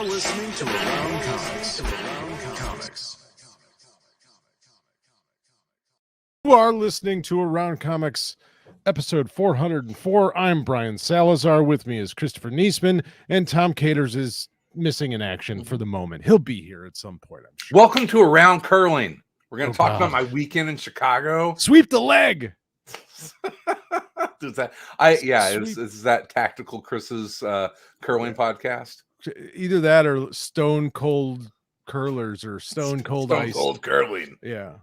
listening to Around Comics. You are listening to Around Comics, episode 404. I'm Brian Salazar. With me is Christopher Niesman, and Tom Caters is missing in action for the moment. He'll be here at some point, I'm sure. Welcome to Around Curling. We're going to talk God. about my weekend in Chicago. Sweep the leg. Is that Tactical Chris's curling podcast? Either that or Stone Cold Curlers or Stone Cold Ice. Stone Cold Curling. Yeah.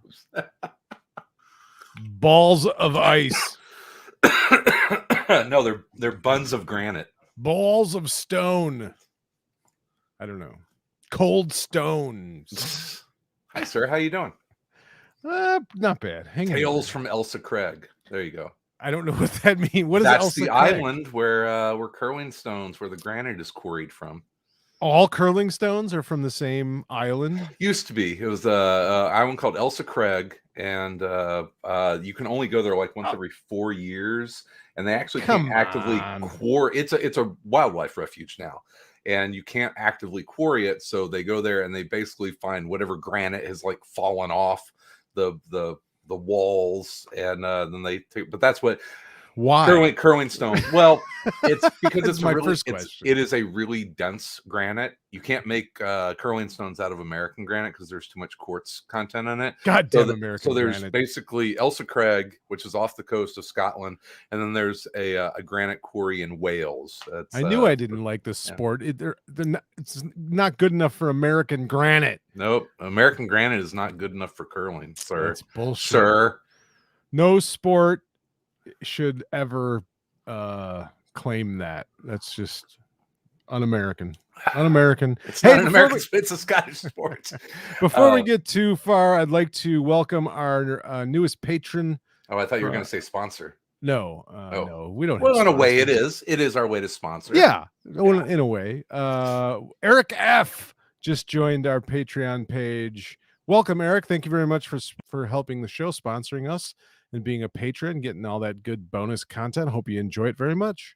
Balls of ice. No, they're buns of granite. Balls of stone. I don't know. Cold stones. Hi, sir. How you doing? Not bad. Hang on. Tales from Elsa Craig. There you go. I don't know what that means. What is That's Elsa the Craig? island where curling stones, where the granite is quarried from. All curling stones are from the same island? Used to be. It was an island called Elsa Craig, and you can only go there like once every 4 years. And they actually can't actively quarry. It's a wildlife refuge now, and you can't actively quarry it. So they go there and they basically find whatever granite has like fallen off the walls, and then they take. But that's what. Why curling stone? Well, it's because it's my really, first question. it is a really dense granite. You can't make curling stones out of American granite because there's too much quartz content in it. Goddamn American So there's granite. basically Elsa Craig, which is off the coast of Scotland, and then there's a granite quarry in Wales. I knew I didn't like this sport. It's not good enough for American granite. Nope, American granite is not good enough for curling, sir. That's bullshit. Sir, no sport should ever claim that. That's just un-American. It's not an American. It's a Scottish sport. Before we get too far, I'd like to welcome our newest patron. Oh, I thought you were going to say sponsor. No, no, we don't. Well, in a way, it is. It is our way to sponsor. Yeah, in a way. Eric F. just joined our Patreon page. Welcome, Eric. Thank you very much for helping the show, sponsoring us, and being a patron, getting all that good bonus content. Hope you enjoy it very much.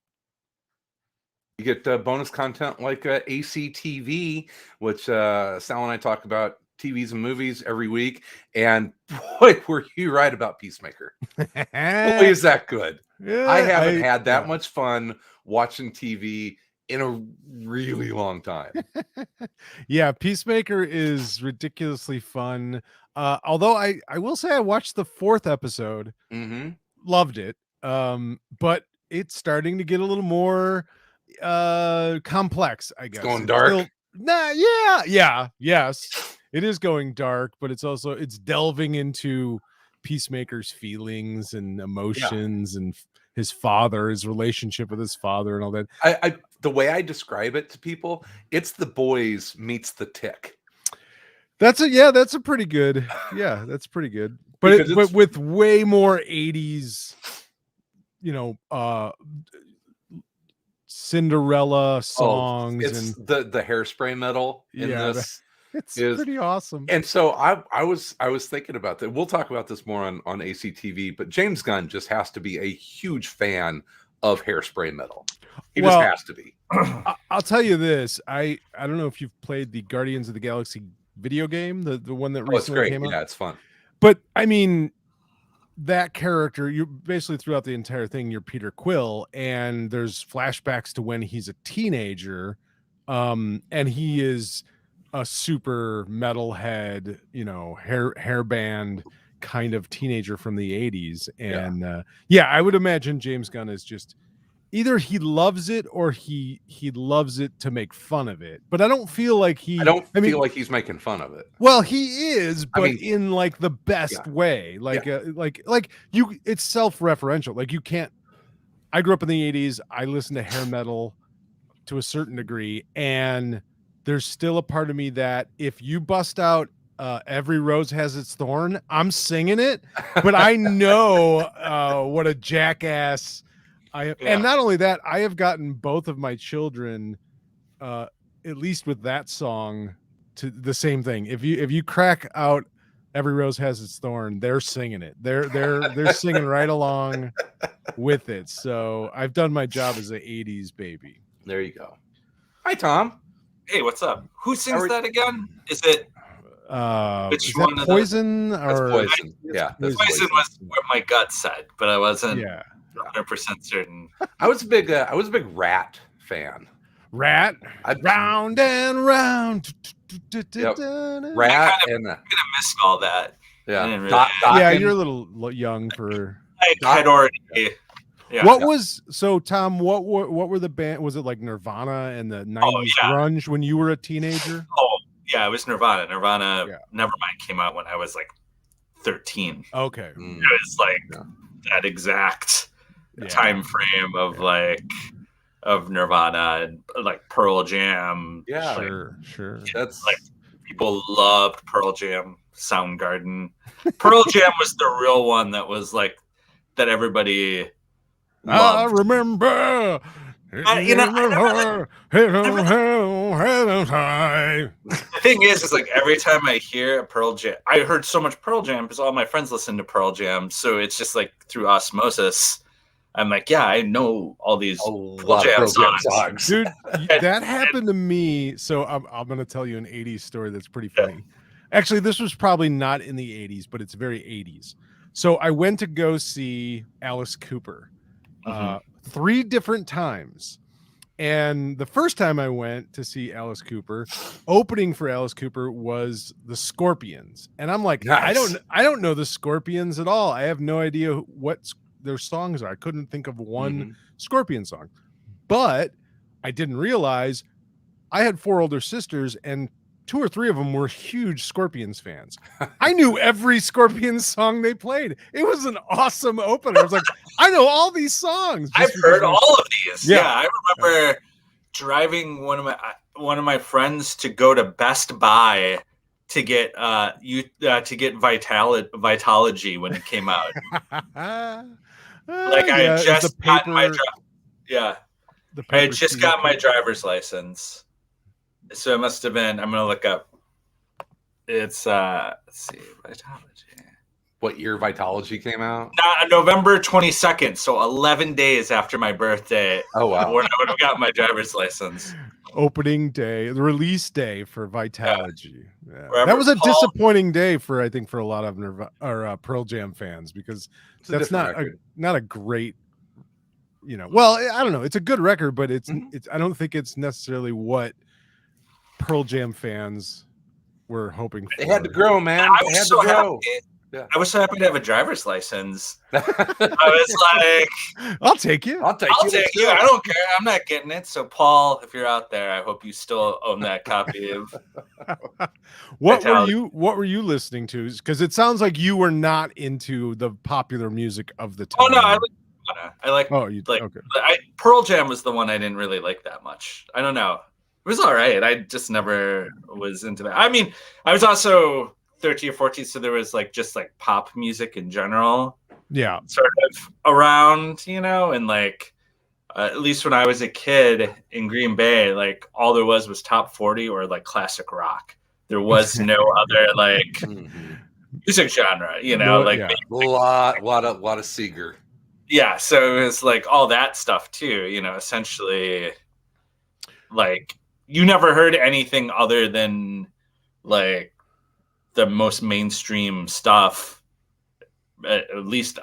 You get bonus content like ACTV, which Sal and I talk about TVs and movies every week. And boy, were you right about Peacemaker. Boy, is that good. Yeah, I haven't had that much fun watching TV in a really long time. Yeah, Peacemaker is ridiculously fun. Although I will say I watched the 4th episode, loved it. But it's starting to get a little more complex, I guess. It's going dark. Yes. It is going dark, but it's delving into Peacemaker's feelings and emotions and his relationship with his father and all that. The way I describe it to people, it's The Boys meets The Tick. That's a pretty good. Yeah, that's pretty good. But but with way more 80s, Cinderella songs. It's the Hairspray metal in this. It's pretty awesome. And so I was thinking about that. We'll talk about this more on ACTV, but James Gunn just has to be a huge fan of Hairspray metal. He just has to be. I'll tell you this. I don't know if you've played the Guardians of the Galaxy video game, the one that recently came out. Yeah, it's fun. But I mean, that character, you basically throughout the entire thing, you're Peter Quill, and there's flashbacks to when he's a teenager, and he is a super metalhead, hairband kind of teenager from the 80s. And I would imagine James Gunn is just either he loves it or he loves it to make fun of it. But I don't feel like feel like he's making fun of it. Well, he is, but in like the best way. It's self-referential. Like you can't. I grew up in the 80s. I listened to hair metal to a certain degree, and there's still a part of me that if you bust out Every Rose Has Its Thorn, I'm singing it, but I know what a jackass I am. And not only that, I have gotten both of my children, at least with that song, to the same thing. If you crack out Every Rose Has Its Thorn, they're singing it. They're singing right along with it. So I've done my job as an 80s baby. There you go. Hi, Tom. Hey, what's up? Who sings that again? Is it? Is that Poison? That's Poison. Yeah, that's Poison was what my gut said, but I wasn't 100% certain. I was a big Rat fan. Rat, round and round. Yep. Rat, I'm gonna miss all that. Yeah, really... you're a little young for. I'd already. Yeah. What was Tom? What were the band? Was it like Nirvana and the 90s grunge when you were a teenager? Oh yeah, it was Nirvana. Nevermind came out when I was like 13. Okay, it was like that exact time frame of of Nirvana and like Pearl Jam. Yeah, sure. That's like people loved Pearl Jam, Soundgarden. Pearl Jam was the real one that was like that everybody. I remember. The thing is like every time I hear a Pearl Jam, I heard so much Pearl Jam because all my friends listen to Pearl Jam, so it's just like through osmosis. I'm like, yeah, I know all these Pearl Jam songs. Dude. That happened to me. So I'm going to tell you an 80s story that's pretty funny. Actually, this was probably not in the 80s, but it's very 80s. So I went to go see Alice Cooper 3 different times. And the first time I went to see Alice Cooper, opening for Alice Cooper was the Scorpions. And I'm like, nice. I don't know the Scorpions at all. I have no idea what their songs are. I couldn't think of one Scorpion song. But I didn't realize I had 4 older sisters and 2 or 3 of them were huge Scorpions fans. I knew every Scorpions song they played. It was an awesome opener. I was like, I know all these songs. I've heard all of these. Yeah, I remember driving one of my friends to go to Best Buy to get Vitalogy when it came out. Like I had just gotten my I had just got my driver's license. So it must have been, I'm going to look up. It's, let's see, Vitalogy. What year Vitalogy came out? November 22nd. So 11 days after my birthday. Oh, wow. When I would have got my driver's license. Opening day, the release day for Vitalogy. Yeah. That was a disappointing day for, I think, for a lot of Pearl Jam fans because that's not a great, well, I don't know. It's a good record, but it's I don't think it's necessarily what Pearl Jam fans were hoping for. They had to grow, man. I was so happy. Yeah. I was so happy to have a driver's license. I was like, I'll take you. I'll take you. I don't care. I'm not getting it. So, Paul, if you're out there, I hope you still own that copy of. What were you listening to? Because it sounds like you were not into the popular music of the time. Oh no, I like. Oh, you like? Okay. Pearl Jam was the one I didn't really like that much. I don't know. It was all right. I just never was into that. I mean, I was also 13 or 14, so there was just pop music in general. Yeah. Sort of around, and like at least when I was a kid in Green Bay, all there was top 40 or classic rock. There was no other music genre, a lot of Seeger. Yeah, so it was all that stuff too, essentially you never heard anything other than the most mainstream stuff, at least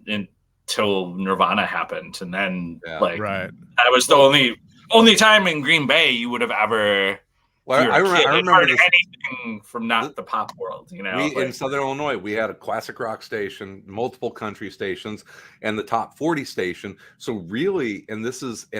until Nirvana happened. And then that was the only time in Green Bay you would have ever I remember anything from not the pop world. In Southern Illinois, we had a classic rock station, multiple country stations, and the top 40 station. So really, and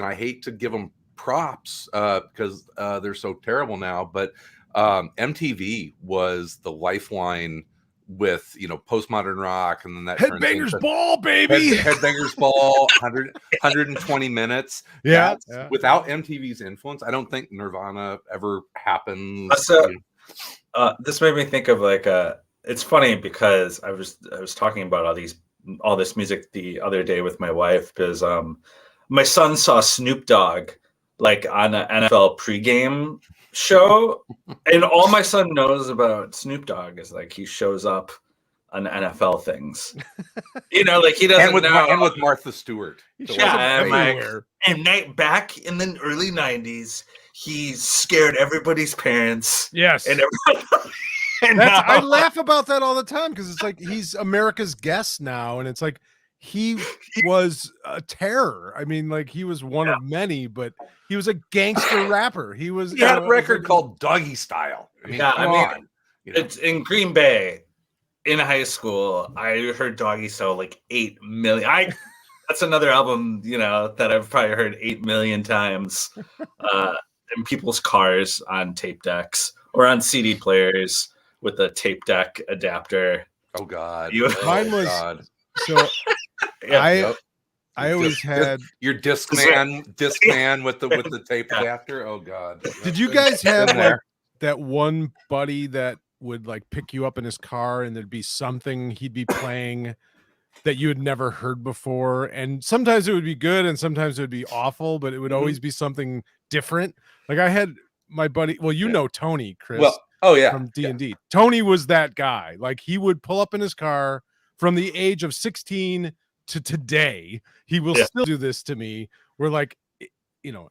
I hate to give them props because they're so terrible now, but MTV was the lifeline with postmodern rock, and then that Headbangers Ball, baby. Headbangers Ball, 120 minutes. Yeah. Without MTV's influence, I don't think Nirvana ever happened. This made me think of it's funny because I was talking about all this music the other day with my wife because my son saw Snoop Dogg on an NFL pregame show, and all my son knows about Snoop Dogg is he shows up on NFL things. He doesn't know. And with Martha Stewart. Yeah, and back in the early 90s, he scared everybody's parents. Yes. And everyone. I laugh about that all the time because it's like he's America's guest now, and it's like he was a terror. I mean, like he was one of many, but he was a gangster rapper. He had a record called Doggy Style. It's in Green Bay in high school. I heard Doggy Style like 8 million. That's another album, that I've probably heard 8 million times in people's cars on tape decks or on CD players with a tape deck adapter. Oh God. Mine was so I always had your disc man with the tape adapter. Oh God. Did you guys have like that one buddy that would like pick you up in his car and there'd be something he'd be playing that you had never heard before, and sometimes it would be good and sometimes it would be awful, but it would always be something different? Like I had my buddy, know Tony, Chris. Well, from D&D. Tony was that guy. Like he would pull up in his car from the age of 16 to today. He will still do this to me. We're like,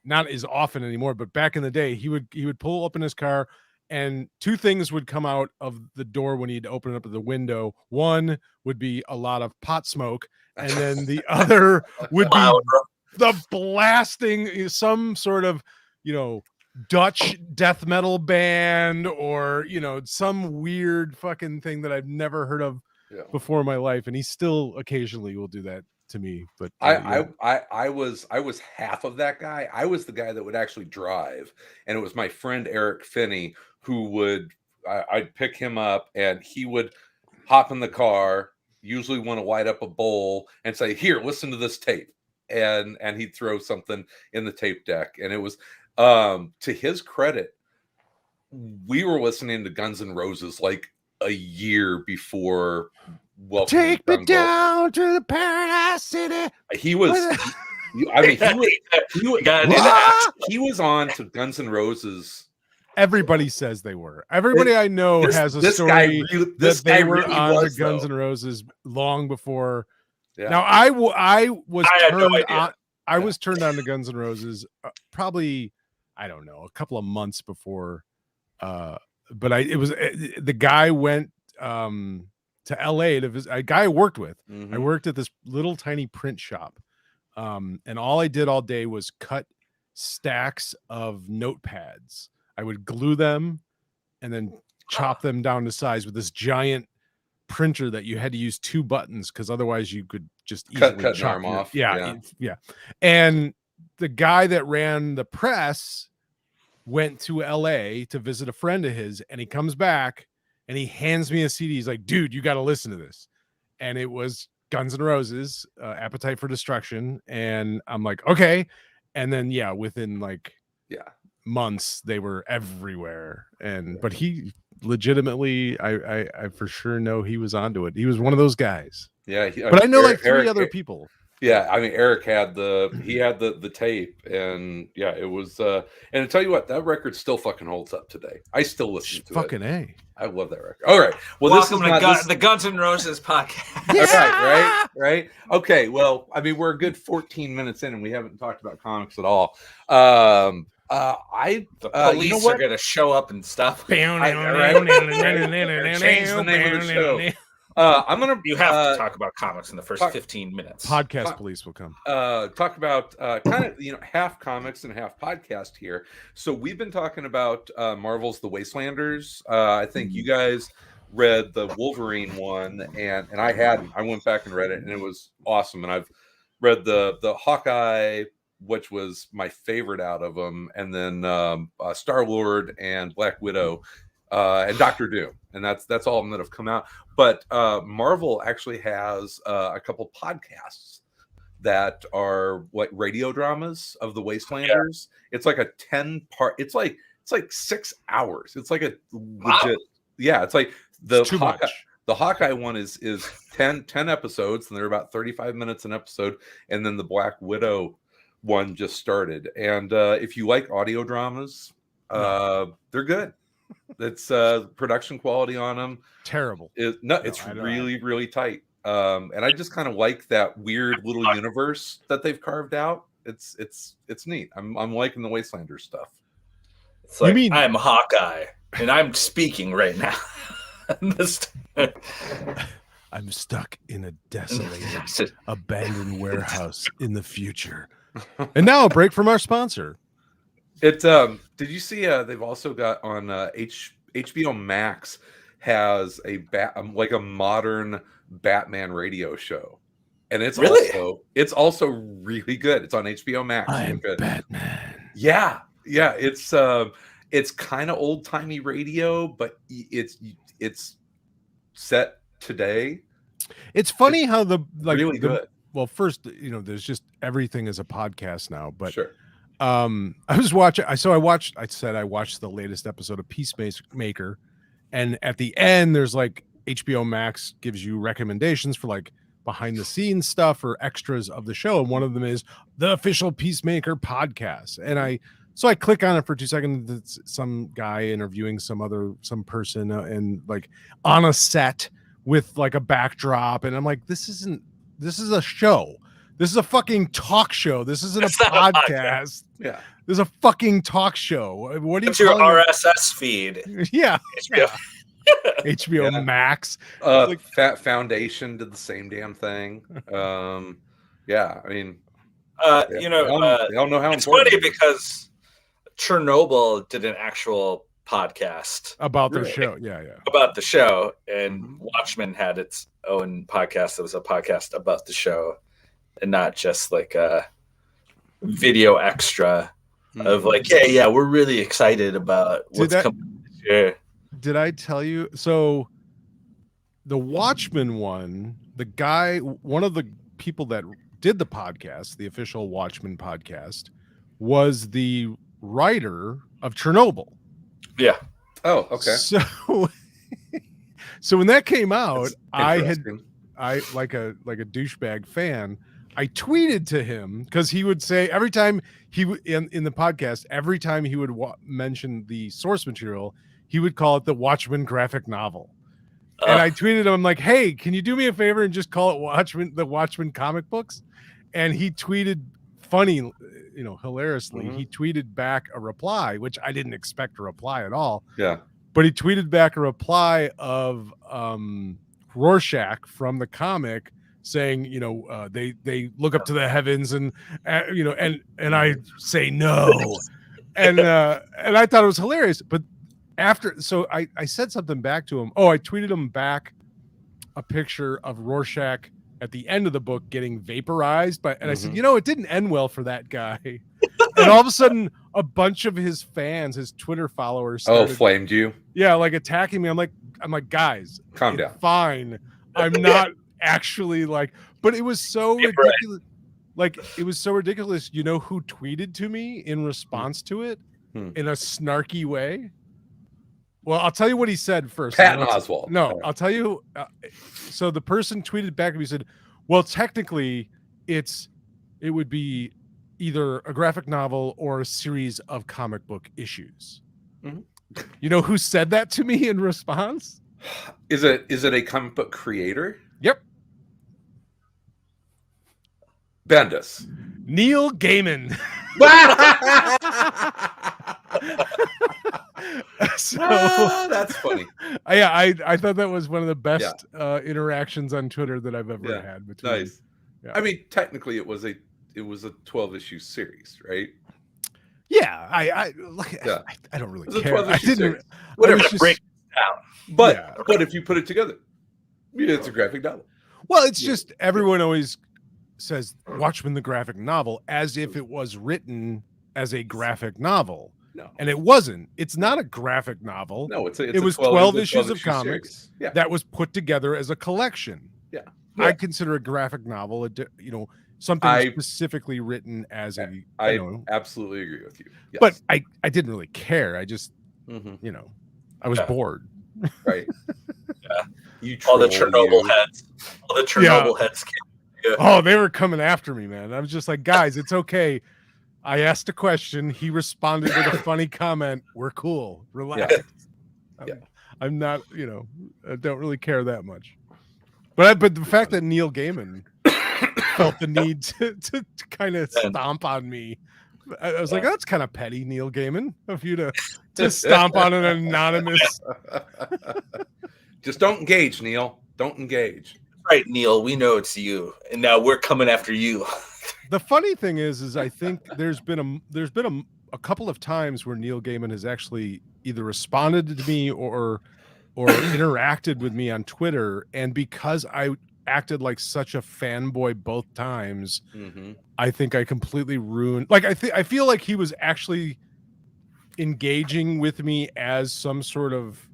not as often anymore, but back in the day, he would pull up in his car and two things would come out of the door when he'd open up the window. One would be a lot of pot smoke, and then the other would be the blasting, some sort of, Dutch death metal band or, some weird fucking thing that I've never heard of before in my life. And he still occasionally will do that to me. But I was half of that guy. I was the guy that would actually drive, and it was my friend Eric Finney who would I'd pick him up and he would hop in the car, usually want to light up a bowl and say, "Here, listen to this tape." And he'd throw something in the tape deck. And it was to his credit, we were listening to Guns N' Roses like a year before Welcome Take Me Down to the Paradise City. He was he was on to Guns N' Roses. Everybody says they were. Everybody I know has a story that they were on the Guns N' Roses long before. Yeah. Now I was turned on to Guns N' Roses probably, I don't know, a couple of months before. But the guy went to LA to visit a guy I worked with. I worked at this little tiny print shop. And all I did all day was cut stacks of notepads. I would glue them and then chop them down to size with this giant printer that you had to use 2 buttons because otherwise you could just easily cut an arm off. Yeah. And the guy that ran the press went to LA to visit a friend of his, and he comes back and he hands me a CD. He's like, "Dude, you got to listen to this." And it was Guns N' Roses, Appetite for Destruction. And I'm like, okay. And then, within months, they were everywhere. But he legitimately, I for sure know he was onto it. He was one of those guys. Yeah. But I know like 3 other people. Yeah, I mean, Eric had the tape, and it was. And to tell you what, that record still fucking holds up today. I still listen to fucking it. A. I love that record. All right, well, welcome to the Guns N' Roses podcast. Yeah! right. Okay, well, I mean, we're a good 14 minutes in, and we haven't talked about comics at all. The police are gonna show up and stuff. Change the name of the show. You have to talk about comics in the first 15 minutes. Podcast police will come. Talk about kind of half comics and half podcast here. So we've been talking about Marvel's The Wastelanders. I think you guys read the Wolverine one, and I hadn't. I went back and read it, and it was awesome. And I've read the Hawkeye, which was my favorite out of them, and then Star-Lord and Black Widow. And Doctor Doom, and that's all of them that have come out. But Marvel actually has a couple podcasts that are like radio dramas of the Wastelanders. Yeah. It's like a 10-part. It's like 6 hours. It's like a legit. Yeah, it's like the Hawkeye one is 10 episodes, and they're about 35 minutes an episode. And then the Black Widow one just started. And if you like audio dramas, they're good. It's production quality on them terrible. It's really, really tight. And I just kind of like that weird little universe that they've carved out. It's neat. I'm liking the Wastelanders stuff. It's like, I'm Hawkeye, and I'm speaking right now. I'm stuck in a desolated, abandoned warehouse in the future. And now a break from our sponsor. Did you see? They've also got on HBO Max has a modern Batman radio show, and it's also really good. It's on HBO Max. I'm Batman. Yeah. It's kind of old timey radio, but it's set today. It's funny how really good. Well, first, there's just everything is a podcast now, but sure. I was watching. I said I watched the latest episode of Peacemaker, and at the end, there's like HBO Max gives you recommendations for like behind the scenes stuff or extras of the show, and one of them is the official Peacemaker podcast. And I click on it for 2 seconds. It's some guy interviewing some person and like on a set with like a backdrop, and I'm like, this is a show. This is a fucking talk show. This isn't a podcast. Yeah. This is a fucking talk show. What do you call your RSS feed? Yeah. HBO. HBO Max. Fat Foundation did the same damn thing. Yeah, I mean, they all know how it's important. Funny because Chernobyl did an actual podcast about their show. Yeah. About the show, and Watchmen had its own podcast. It was a podcast about the show, and not just like a video extra of like, yeah, we're really excited about what's coming this year. Did I tell you? So the Watchmen one, one of the people that did the podcast, the official Watchmen podcast, was the writer of Chernobyl. Yeah. Oh, okay. So when that came out, I like a douchebag fan, I tweeted to him because he would say every time in the podcast, every time he would mention the source material, he would call it the Watchmen graphic novel. And I tweeted him, I'm like, hey, can you do me a favor and just call it the Watchmen comic books? And he tweeted hilariously, he tweeted back a reply, which I didn't expect a reply at all. Yeah. But he tweeted back a reply of Rorschach from the comic saying, they look up to the heavens and I say no. And I thought it was hilarious. But I said something back to him. I tweeted him back a picture of Rorschach at the end of the book getting vaporized. I said, it didn't end well for that guy. And all of a sudden, a bunch of his fans, his Twitter followers, flamed you. Yeah, like attacking me. I'm like, guys, calm down. Fine. I'm not actually like, but it was so ridiculous. Right. Like, it was so ridiculous. You know who tweeted to me in response to it in a snarky way? Well, I'll tell you what he said first. Patton Oswalt. No, I'll tell you. So the person tweeted back and he said, well, technically it would be either a graphic novel or a series of comic book issues. Mm-hmm. You know who said that to me in response? Is it a comic book creator? Yep. Bendis. Neil Gaiman. So that's funny. I thought that was one of the best interactions on Twitter that I've ever had between. Nice. Yeah. I mean, technically, it was a 12-issue series, right? Yeah, I don't really care. I didn't. Series. Whatever. Break it down. But if you put it together, it's a graphic novel. Well, it's just everyone always says Watchmen the graphic novel as if it was written as a graphic novel. No. And it wasn't. It's not a graphic novel. No, it was 12 issues of comics that was put together as a collection. Yeah. I consider a graphic novel, something specifically written as I absolutely agree with you. Yes. But I didn't really care. I just, I was bored. Right. Yeah. All the Chernobyl heads came. Yeah. Oh, they were coming after me, man. I was just like, guys, it's okay. I asked a question. He responded with a funny comment. We're cool. Relax. Yeah. I'm not, I don't really care that much. But the fact that Neil Gaiman felt the need to kind of stomp on me I was like, that's kind of petty, Neil Gaiman, of you to stomp on an anonymous. Just don't engage, Neil. Don't engage. Right, Neil. We know it's you, and now we're coming after you. The funny thing is I think there's been a couple of times where Neil Gaiman has actually either responded to me or interacted with me on Twitter, and because I acted like such a fanboy both times, I think I completely ruined. Like I feel like he was actually engaging with me as some sort of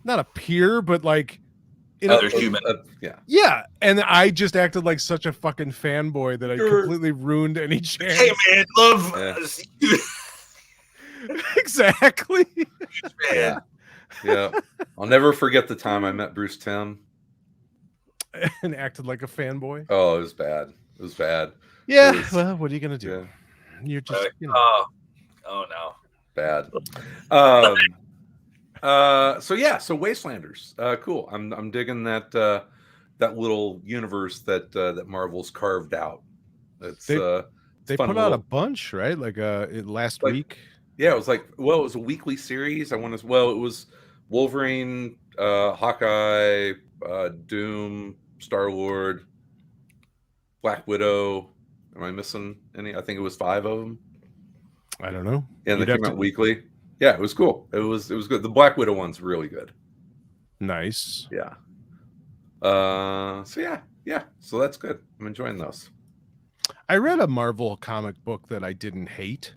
not a peer, but like Other human. Yeah, and I just acted like such a fucking fanboy that I completely ruined any chance. Hey man, love. Exactly. Man. Yeah. I'll never forget the time I met Bruce Timm and acted like a fanboy. Oh, it was bad. It was bad. Yeah. Well, what are you gonna do? Yeah. You're just Oh no. Bad. So Wastelanders. Cool. I'm digging that little universe that Marvel's carved out. It's they put out a bunch, right? Like last week. Yeah, it was it was a weekly series. It was Wolverine, Hawkeye, Doom, Star-Lord, Black Widow. Am I missing any? I think it was 5 of them. I don't know. And they came out weekly. Yeah, it was cool. It was good. The Black Widow one's really good. Nice. Yeah. So that's good. I'm enjoying those. I read a Marvel comic book that I didn't hate.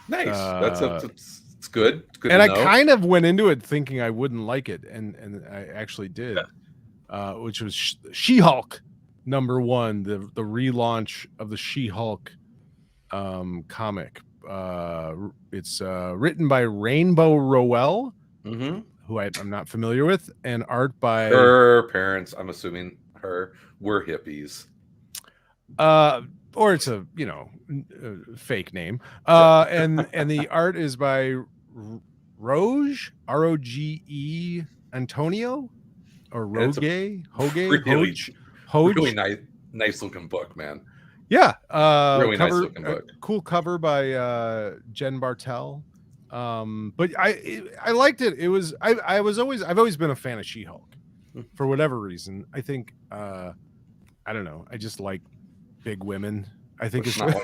Nice. It's good. It's good. And I kind of went into it thinking I wouldn't like it, and I actually did. Which was She-Hulk #1, the relaunch of the She-Hulk comic. It's written by Rainbow Rowell, who I'm not familiar with, and art by her parents. I'm assuming were hippies. Or it's a fake name. And the art is by Roge, Roge Antonio, or Hoge. Really nice looking book, man. Yeah, really nice looking book. Cool cover by Jen Bartel. But I liked it. It was I've always been a fan of She-Hulk for whatever reason. I think I don't know. I just like big women. I think it's not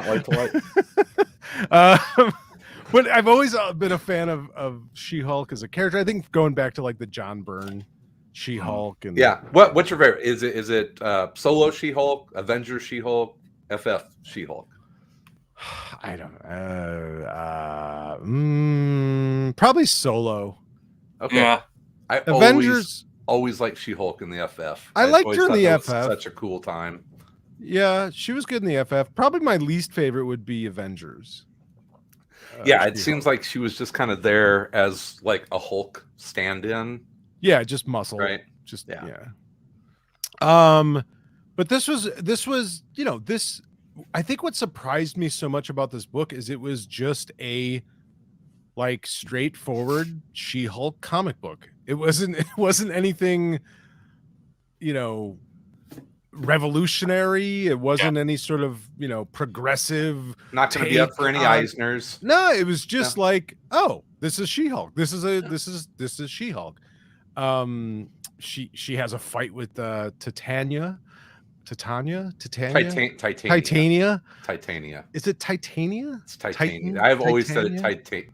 like to like. But I've always been a fan of She-Hulk as a character. I think going back to like the John Byrne She-Hulk and what's your favorite? Is it solo She-Hulk, Avengers She-Hulk, FF She-Hulk? I don't probably solo. Okay. Yeah. I Avengers always liked She-Hulk in the FF. I liked her in the FF. Such a cool time. Yeah, she was good in the FF. Probably my least favorite would be Avengers. It seems like she was just kind of there as like a Hulk stand-in. Yeah, just muscle. Right. Just yeah. But this was I think what surprised me so much about this book is it was just a like straightforward She-Hulk comic book. It wasn't anything, revolutionary. It wasn't any sort of, progressive. Not going to be up for any Eisners. No, it was just like, oh, this is She-Hulk. This is She-Hulk. She has a fight with Titania. Titania. Is it Titania? It's Titania. I've always said it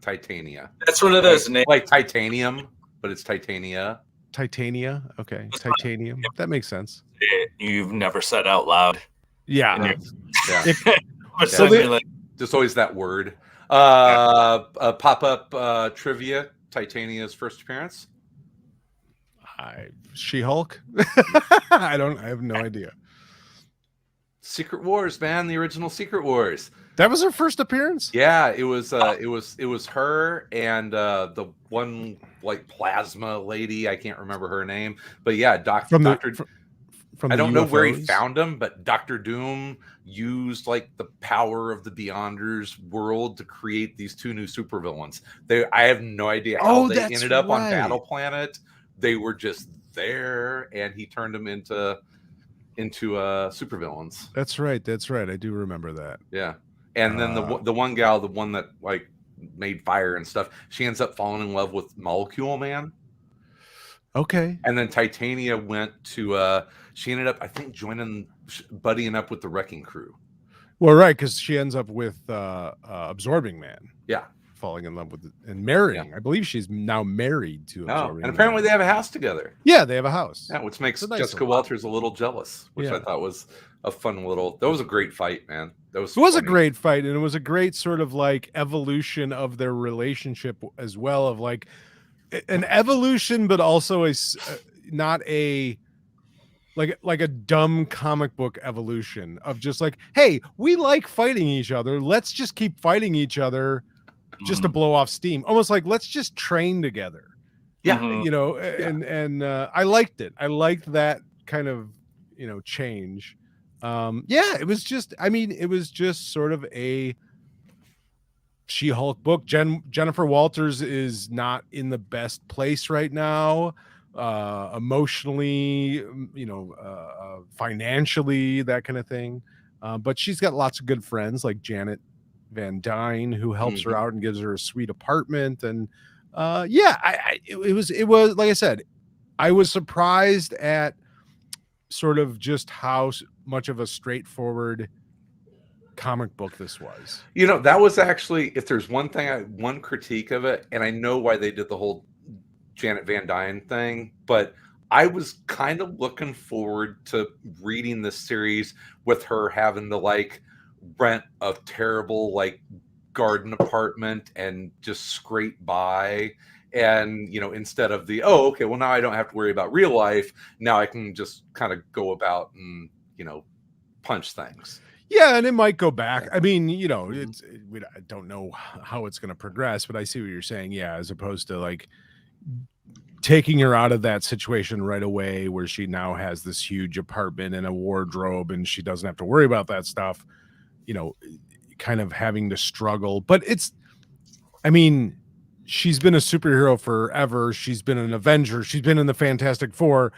Titania. That's one of those names. Like titanium, but it's Titania. Titania. Okay. Titanium. That makes sense. You've never said out loud. Yeah. Just always that word. Pop-up trivia. Titania's first appearance. She-Hulk. I have no idea. Secret Wars, man, the original Secret Wars. That was her first appearance? Yeah, it was her and the one like plasma lady, I can't remember her name, but yeah, Doctor I don't know where he found him, but Dr. Doom used like the power of the Beyonders world to create these 2 new supervillains. I have no idea how they ended up on Battle Planet. They were just there, and he turned them into supervillains. That's right. I do remember that. Yeah. And then the one gal, the one that like made fire and stuff, she ends up falling in love with Molecule Man. Okay. And then Titania went to she ended up, I think, buddying up with the Wrecking Crew. Well, right, because she ends up with Absorbing Man. Yeah. Falling in love with it and marrying. Yeah. I believe she's now married to Absorbing and apparently Man. They have a house together. Yeah, they have a house. Yeah, which makes Jessica Walters a little jealous, which I thought was a fun little. That was a great fight, man. It was a great fight, and it was a great sort of like evolution of their relationship as well, of like an evolution, but also not a like a dumb comic book evolution of just like, hey, we like fighting each other. Let's just keep fighting each other just to blow off steam. Almost like let's just train together. Yeah. You know, and I liked it. I liked that kind of, you know, change. It was just, I mean, it was just sort of a She-Hulk book. Jennifer Walters is not in the best place right now, emotionally, you know, financially, that kind of thing. But she's got lots of good friends like Janet Van Dyne, who helps her out and gives her a sweet apartment. And it was like I said, I was surprised at sort of just how much of a straightforward comic book this was. You know, that was actually, if there's one critique of it, and I know why they did the whole Janet Van Dyne thing, but I was kind of looking forward to reading this series with her having to like rent a terrible like garden apartment and just scrape by. And, you know, instead of well, now I don't have to worry about real life. Now I can just kind of go about and, you know, punch things. Yeah, and it might go back. I mean, you know, I don't know how it's going to progress, but I see what you're saying. Yeah, as opposed to like taking her out of that situation right away where she now has this huge apartment and a wardrobe and she doesn't have to worry about that stuff, you know, kind of having to struggle. But I mean, she's been a superhero forever. She's been an Avenger. She's been in the Fantastic Four.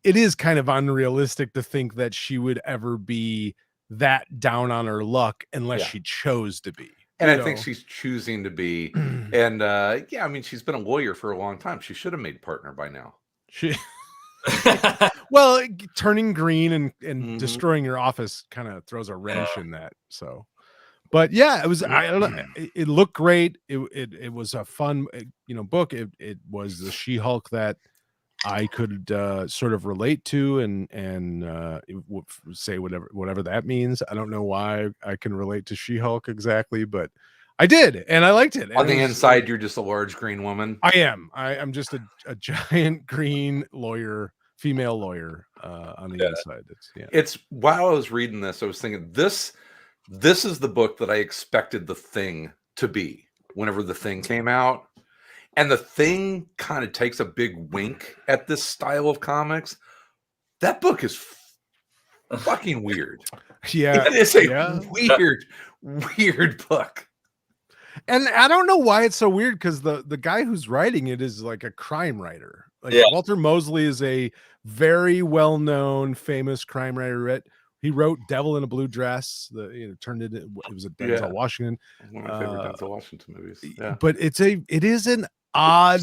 It is kind of unrealistic to think that she would ever be that down on her luck unless she chose to be. And I think she's choosing to be. And I mean, she's been a lawyer for a long time. She should have made partner by now. Well, turning green and destroying your office kind of throws a wrench in that. So, but yeah, it was. I don't know. It looked great. It was a fun, you know, book. It was the She-Hulk that I could sort of relate to and say whatever that means. I don't know why I can relate to She-Hulk exactly, but I did, and I liked it. On the inside, you're just a large green woman. I am. I'm just a giant green lawyer, female lawyer on the inside. It's while I was reading this, I was thinking this is the book that I expected The Thing to be whenever The Thing came out. And The Thing kind of takes a big wink at this style of comics. That book is fucking weird. Yeah. It is a weird book. And I don't know why it's so weird, because the guy who's writing it is like a crime writer. Like Walter Mosley is a very well-known, famous crime writer. He wrote Devil in a Blue Dress. Turned it. It was a Denzel Washington. One of my favorite Denzel Washington movies. Yeah. But it is an odd,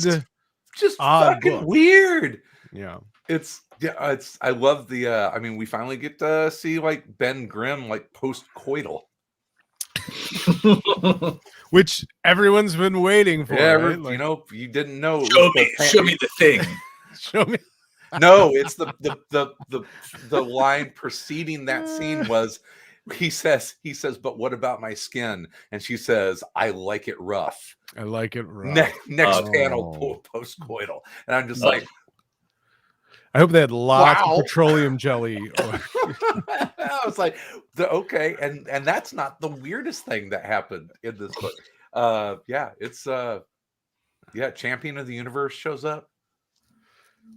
just odd fucking book. Weird. Yeah. I love the. I mean, we finally get to see like Ben Grimm like post-coital. Which everyone's been waiting for. Yeah, right? you know, you didn't know. Show me the thing. Show me. No, it's the line preceding that scene was he says, but what about my skin? And she says, I like it rough. I like it rough. Next panel, post-coital. And I'm just like, I hope they had lots of petroleum jelly. I was like, okay, and that's not the weirdest thing that happened in this book. It's Champion of the Universe shows up.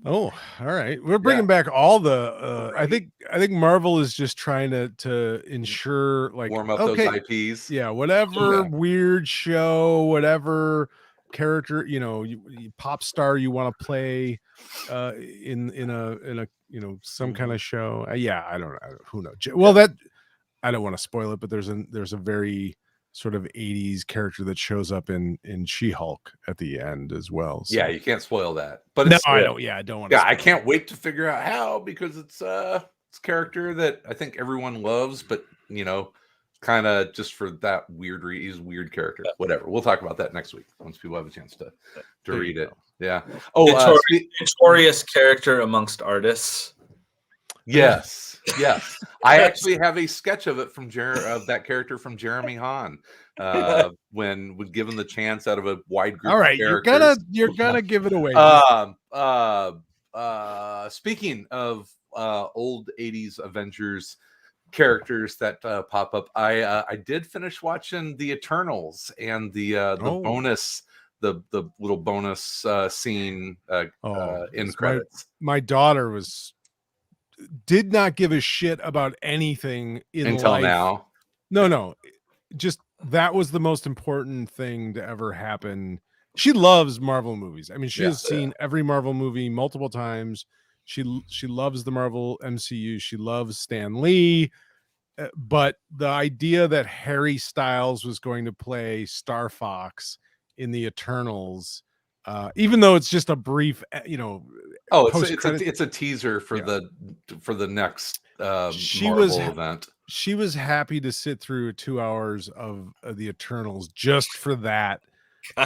Oh, all right. We're bringing back all the. I think Marvel is just trying to ensure like warm up those IPs. Yeah, whatever weird show, whatever character, you know, pop star you want to play in a you know some kind of show. I don't know, who knows. Well, that I don't want to spoil it, but there's a very sort of 80s character that shows up in She-Hulk at the end as well. So. Yeah, you can't spoil that. But no, it's, I don't. Yeah, I don't want to. Yeah, I can't wait to figure out how, because it's a character that I think everyone loves, but kind of just for that he's a weird character. Whatever. We'll talk about that next week once people have a chance to read it. Yeah. Oh, notorious character amongst artists. Yes. Yes. I actually have a sketch of it of that character from Jeremy Hahn. When given the chance out of a wide group. All right, of characters. you're gonna give it away. Speaking of old 80s Avengers characters that pop up, I did finish watching the Eternals and the bonus, the little bonus scene in credits. My daughter did not give a shit about anything until life. now. No, just that was the most important thing to ever happen. She loves Marvel movies. I mean, she has seen every Marvel movie multiple times. She loves the Marvel MCU. She loves Stan Lee. But the idea that Harry Styles was going to play Star Fox in the Eternals, even though it's just a brief, it's a teaser for the next Marvel event. She was happy to sit through 2 hours of the Eternals just for that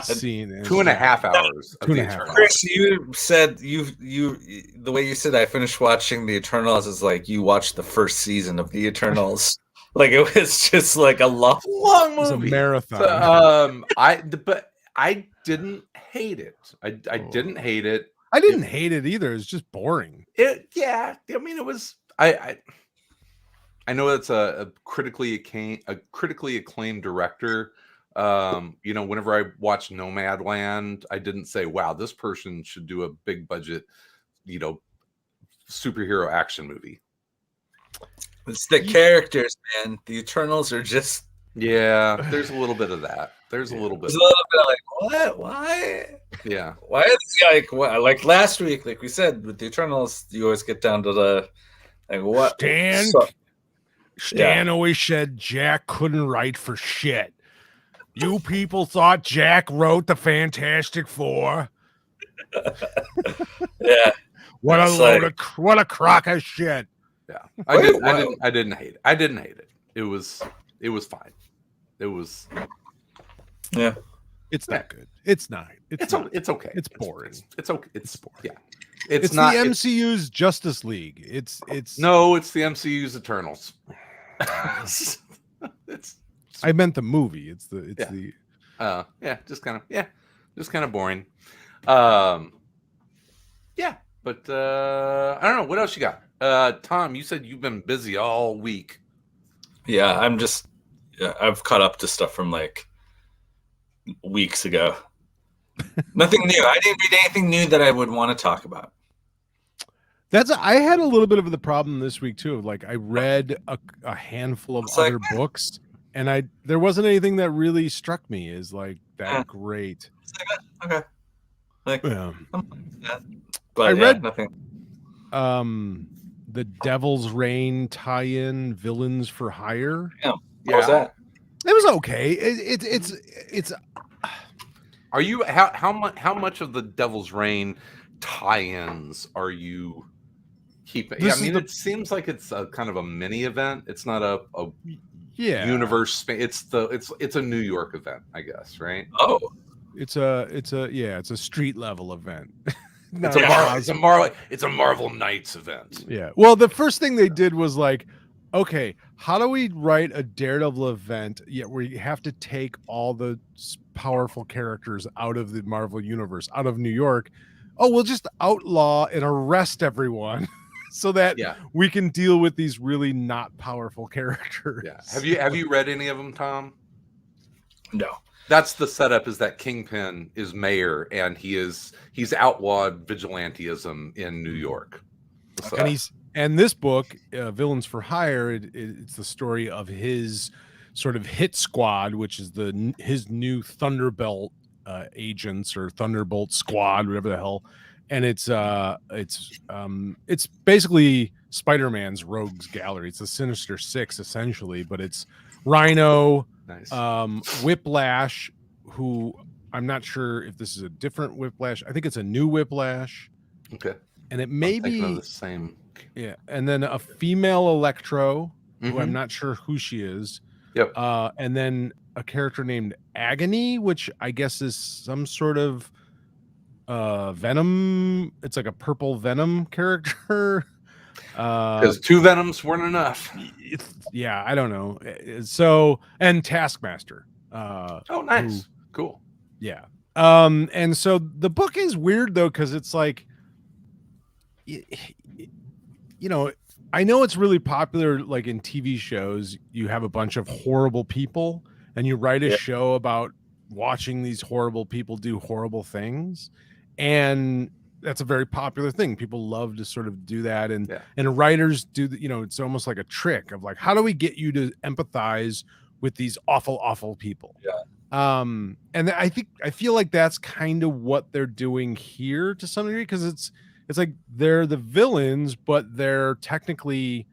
scene. 2.5 hours. Chris, you said the way you said I finished watching the Eternals is like you watched the first season of the Eternals. Like it was just like a long movie. It was a marathon. But I didn't hate it. I didn't hate it. I didn't hate it either. It's just boring. I mean, it was. I know it's a critically acclaimed director. Whenever I watched Nomadland, I didn't say, "Wow, this person should do a big budget, superhero action movie." It's the characters, man. The Eternals are just. Yeah, there's a little bit of that. There's a little bit. There's a little bit like what? Why? Yeah. Why is like what? Like last week, like we said with the Eternals, you always get down to the like what? Stan always said Jack couldn't write for shit. You people thought Jack wrote the Fantastic Four. Yeah. What a crock of shit. Yeah. I didn't hate it. I didn't hate it. It was fine. It was. Yeah. It's not good. It's not. It's okay. It's boring. It's okay. It's boring. Yeah. It's not the MCU's Justice League. It's the MCU's Eternals. I meant the movie. Just kind of boring. But I don't know what else you got. Tom, you said you've been busy all week. Yeah, I've caught up to stuff from like weeks ago. Nothing new. I didn't read anything new that I would want to talk about. I had a little bit of the problem this week too. Like I read a handful of other books, and there wasn't anything that really struck me as like that great. Okay. Like, yeah. But I read nothing. The Devil's Reign tie-in, Villains for Hire. Yeah. What was that? It was okay. It's. Are you how much of the Devil's Reign tie-ins are you keeping? It seems like it's a kind of a mini event. It's not a universe. It's a New York event, I guess, right? Oh, it's a street level event. It's a Marvel Knights event. Yeah. Well, the first thing they did was like, okay, how do we write a Daredevil event yet we have to take all the powerful characters out of the Marvel universe, out of New York? Oh, we'll just outlaw and arrest everyone so that we can deal with these really not powerful characters. Yeah. Have you read any of them, Tom? No. That's the setup, is that Kingpin is mayor and he's outlawed vigilantism in New York. So. And this book, Villains for Hire, it's the story of his sort of hit squad, which is his new Thunderbolt agents or Thunderbolt squad, whatever the hell. and it's basically Spider-Man's Rogues Gallery. It's a Sinister Six essentially, but it's Rhino, Nice. Whiplash, who I'm not sure if this is a different Whiplash. I think it's a new Whiplash. Okay. And it may thinking of be the same. Yeah, and then a female Electro, who Mhm. I'm not sure who she is. Yep. And then a character named Agony, which I guess is some sort of Venom. It's like a purple Venom character. Because 2 Venoms weren't enough. Yeah, I don't know. So, and Taskmaster. Oh, nice. Cool. Yeah. And so the book is weird though, because it's like, you know, I know it's really popular, like in TV shows, you have a bunch of horrible people and you write a show about watching these horrible people do horrible things. And that's a very popular thing. People love to sort of do that. And writers do, you know, it's almost like a trick of like, how do we get you to empathize with these awful, awful people? Yeah. And I feel like that's kind of what they're doing here to some degree, because it's like they're the villains, but they're technically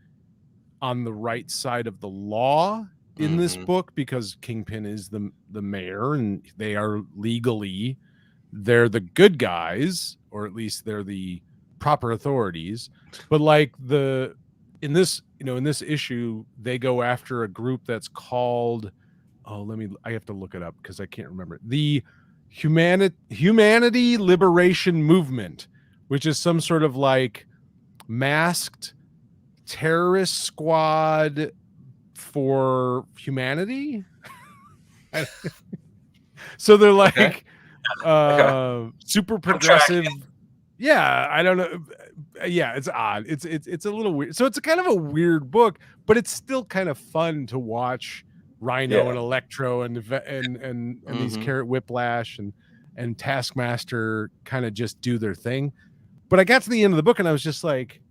on the right side of the law in this book, because Kingpin is the mayor and they are legally, they're the good guys, or at least they're the proper authorities. But like in this issue, they go after a group that's called, I have to look it up because I can't remember it. The Humanity Liberation Movement, which is some sort of like masked terrorist squad for humanity. So they're like super progressive. Yeah, I don't know. Yeah, it's odd. It's a little weird. So it's a kind of a weird book, but it's still kind of fun to watch Rhino and Electro and these Carrot Whiplash and Taskmaster kind of just do their thing. But I got to the end of the book and I was just like,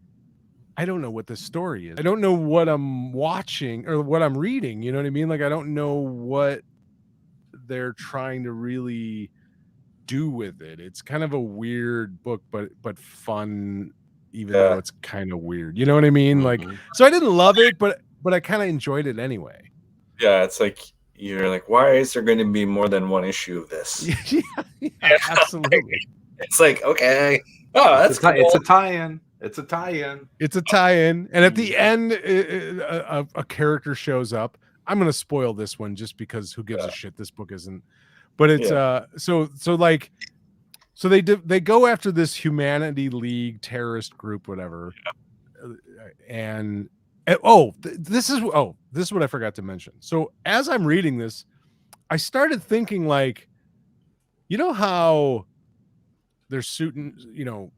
I don't know what this story is. I don't know what I'm watching or what I'm reading. You know what I mean? Like, I don't know what they're trying to really do with it. It's kind of a weird book, but fun, even though it's kind of weird. You know what I mean? Like, so I didn't love it, but I kind of enjoyed it anyway. Yeah, it's like you're like, why is there going to be more than one issue of this? Yeah, absolutely. It's like, okay, oh, that's cool. It's a tie-in. It's a tie-in. It's a tie-in, and at the end, a character shows up. I'm going to spoil this one just because who gives a shit? This book isn't. But it's so they go after this Humanity League terrorist group, whatever, and this is what I forgot to mention. So as I'm reading this, I started thinking, like, you know how there's certain, you know,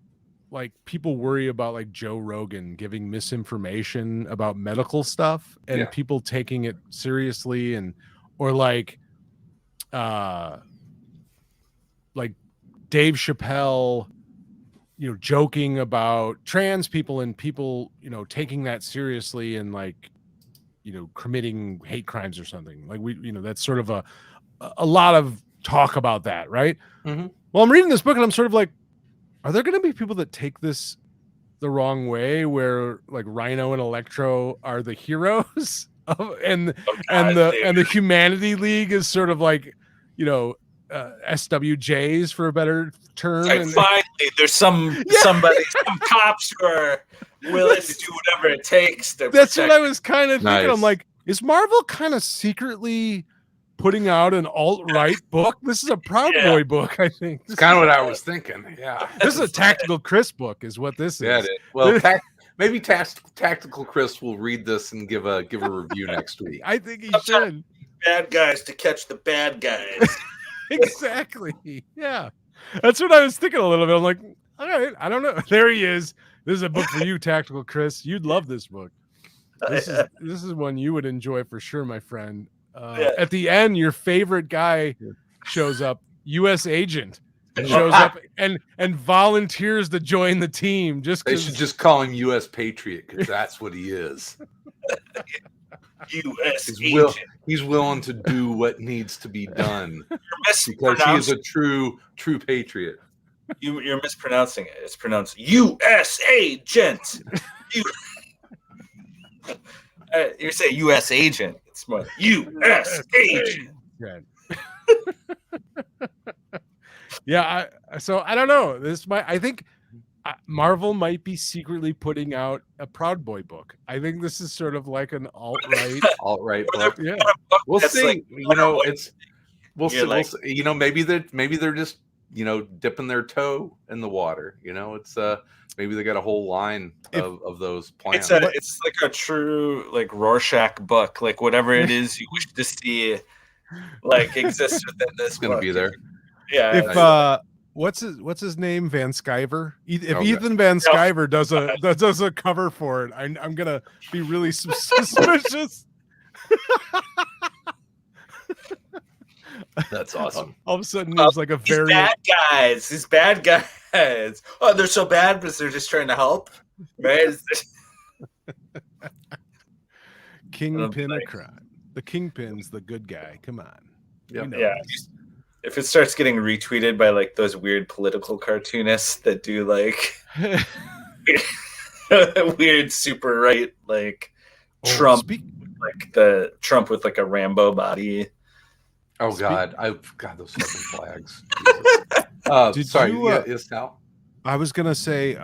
like people worry about like Joe Rogan giving misinformation about medical stuff and people taking it seriously, or like Dave Chappelle, you know, joking about trans people and people, you know, taking that seriously and like, you know, committing hate crimes or something. Like that's sort of a lot of talk about that, right? Well, I'm reading this book and I'm sort of like, are there going to be people that take this the wrong way, where like Rhino and Electro are the heroes and the Humanity League is sort of like, you know, SWJs for a better term. Like, finally, there's some cops who are willing to do whatever it takes to That's what I was kind of thinking. I'm like, is Marvel kind of secretly putting out an alt-right book? This is a Proud Boy book, I think. It's kind of what I was thinking. Yeah. This is a Tactical Chris book is what this is. Yeah, it is. Well, maybe Tactical Chris will read this and give a review next week. I think he should. Bad guys to catch the bad guys. Exactly. Yeah. That's what I was thinking a little bit. I'm like, all right, I don't know. There he is. This is a book for you, Tactical Chris. You'd love this book. This is one you would enjoy for sure, my friend. At the end, your favorite guy shows up, U.S. agent, and shows up and volunteers to join the team. They should just call him U.S. Patriot, because that's what he is. U.S. agent. He's willing to do what needs to be done because he is a true patriot. You're mispronouncing it. It's pronounced U.S. agent. You say U.S. agent. It's more U.S. agent. Yeah. So I don't know. I think Marvel might be secretly putting out a Proud Boy book. I think this is sort of like an alt-right book. Yeah. We'll see. Like, we'll see. We'll see. Maybe they're just dipping their toe in the water. It's maybe they got a whole line of those plans. It's like a true like Rorschach book. Like whatever it is you wish to see, like exists within this. It's gonna be there. Yeah. If what's his name? Van Sciver. If Ethan Van Sciver does a cover for it, I'm gonna be really suspicious. That's awesome. All of a sudden, there's like a very these bad guys. Oh, they're so bad because they're just trying to help, right? Kingpin of crime. The Kingpin's the good guy. Come on. Yeah. If it starts getting retweeted by like those weird political cartoonists that do like weird super right like Trump, like the Trump with like a Rambo body. Oh God! God, those fucking flags. Yes, Sal. I was gonna say,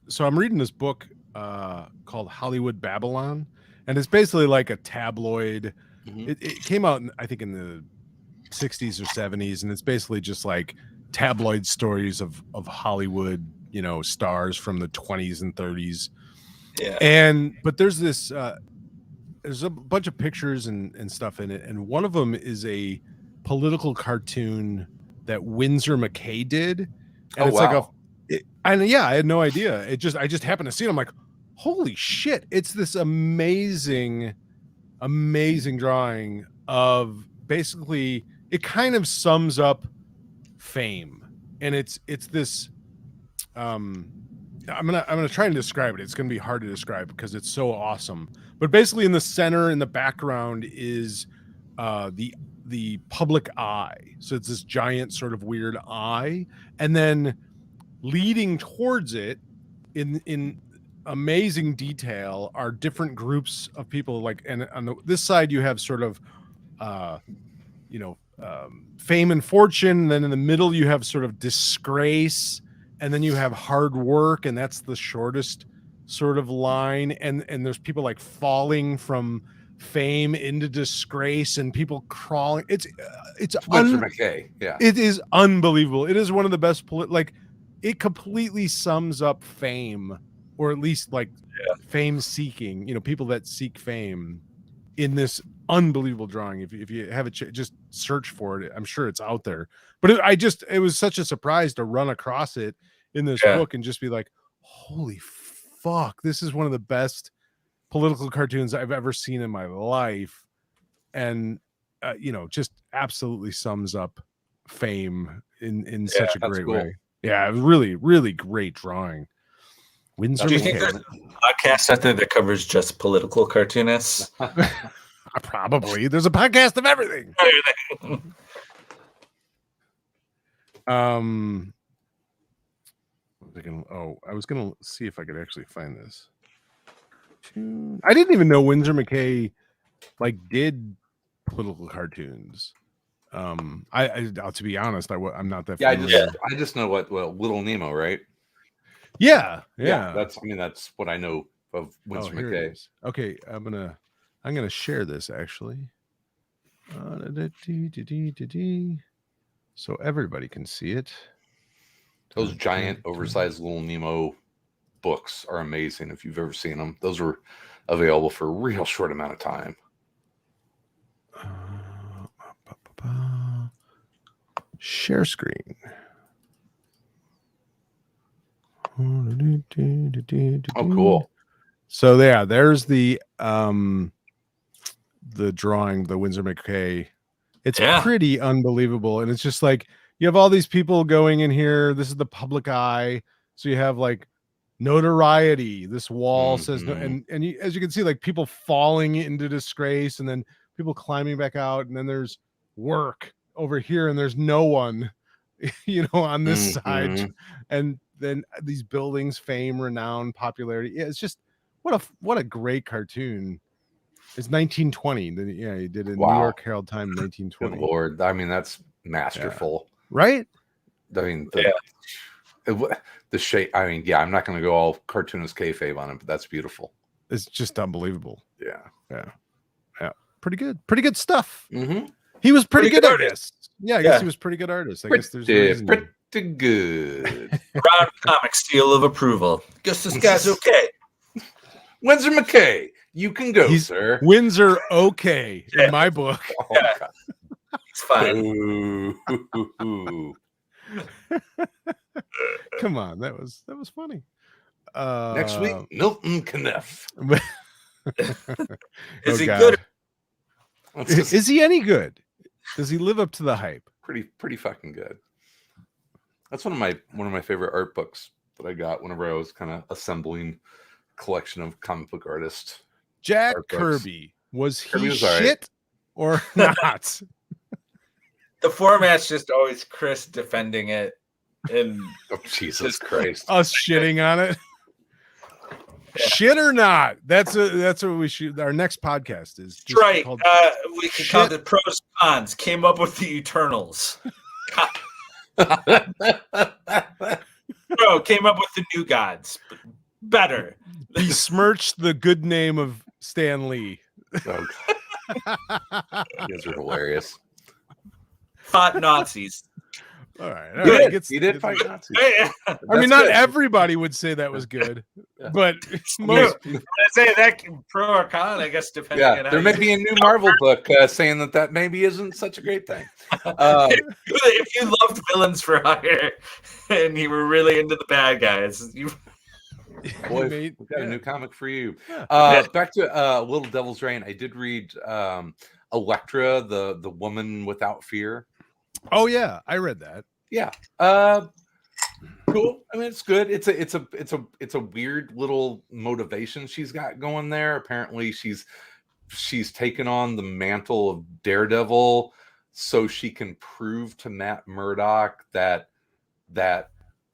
so I'm reading this book called Hollywood Babylon, and it's basically like a tabloid. Mm-hmm. It came out, I think, in the 60s or 70s, and it's basically just like tabloid stories of Hollywood, stars from the 20s and 30s. Yeah. But there's this. There's a bunch of pictures and stuff in it, and one of them is a political cartoon that Winsor Mckay did, and it's like I had no idea. I just happened to see it. I'm like, holy shit! It's this amazing drawing of basically it kind of sums up fame, and it's this. I'm gonna try and describe it. It's gonna be hard to describe because it's so awesome. But basically, in the center, in the background, is the public eye. So it's this giant sort of weird eye, and then leading towards it, in amazing detail, are different groups of people. Like, and on this side, you have sort of, fame and fortune. And then in the middle, you have sort of disgrace, and then you have hard work, and that's the shortest sort of line, and there's people like falling from fame into disgrace and people crawling. It's Mckay. Yeah, it is unbelievable. It is one of the best it completely sums up fame, or at least fame seeking, people that seek fame, in this unbelievable drawing. If you have just search for it. I'm sure it's out there, but it was such a surprise to run across it in this book and just be like, holy fuck, this is one of the best political cartoons I've ever seen in my life. And just absolutely sums up fame in such a great way. Yeah, it was really, really great drawing. Winsor Do you think there's a podcast out there that covers just political cartoonists? Probably. There's a podcast of everything. I was gonna see if I could actually find this. I didn't even know Winsor Mckay did political cartoons. I'll to be honest, I'm not that familiar. I just know what Little Nemo, right? Yeah. That's what I know of Winsor Mckay. Okay, I'm gonna share this actually, so everybody can see it. Those giant, oversized Little Nemo books are amazing. If you've ever seen them, those were available for a real short amount of time. Share screen. Oh, cool. So there's the drawing, the Winsor Mckay. It's pretty unbelievable, and it's just like you have all these people going in here. This is the public eye, so you have notoriety. This wall says no, and as you can see, people falling into disgrace, and then people climbing back out, and then there's work over here, and there's no one on this side, Mhm. and then these buildings, fame, renown, popularity. Yeah, it's just what a great cartoon. It's 1920. Yeah, he did a New Wow. York Herald Time Good 1920. Lord. I mean, that's masterful. Right? I mean, the shape. I mean, yeah, I'm not going to go all cartoonist kayfabe on it, but that's beautiful. It's just unbelievable. Yeah. Pretty good stuff. Mm-hmm. He was pretty good, I artist. guess. Yeah, I guess he was pretty good artist. I guess there's a reason. Pretty good. Round comic seal of approval. Guess this guy's okay. Windsor Mckay, you can go, sir. Wins are okay in my book. Oh, God. It's fine. Ooh. Come on, that was funny. Next week, Milton Caniff. Is he good? Is he any good? Does he live up to the hype? Pretty fucking good. That's one of my favorite art books that I got whenever I was kind of assembling a collection of comic book artists. Jack art books. Kirby. Was he Kirby was shit or not? The format's just always Chris defending it. And Oh, Jesus Christ. Us shitting on it. Shit or not? That's what we should. Our next podcast is just right. called We could call it pros cons. Came up with the Eternals. Bro, came up with the New Gods. Better. besmirched the good name of Stan Lee. Oh, you guys are hilarious. Fought Nazis. All right. He did fight Nazis. I I mean, not everybody would say that was good, but most people. say that pro or con, I guess, depending on how there may be a new Marvel book saying that maybe isn't such a great thing. If you loved Villains for Hire and you were really into the bad guys, Boy, we've got a new comic for you. Back to Little Devil's Reign. I did read Elektra, the woman without fear. Oh yeah, I read that. Yeah. Cool. I mean, it's good. It's a weird little motivation she's got going there. Apparently, she's taken on the mantle of Daredevil so she can prove to Matt Murdock that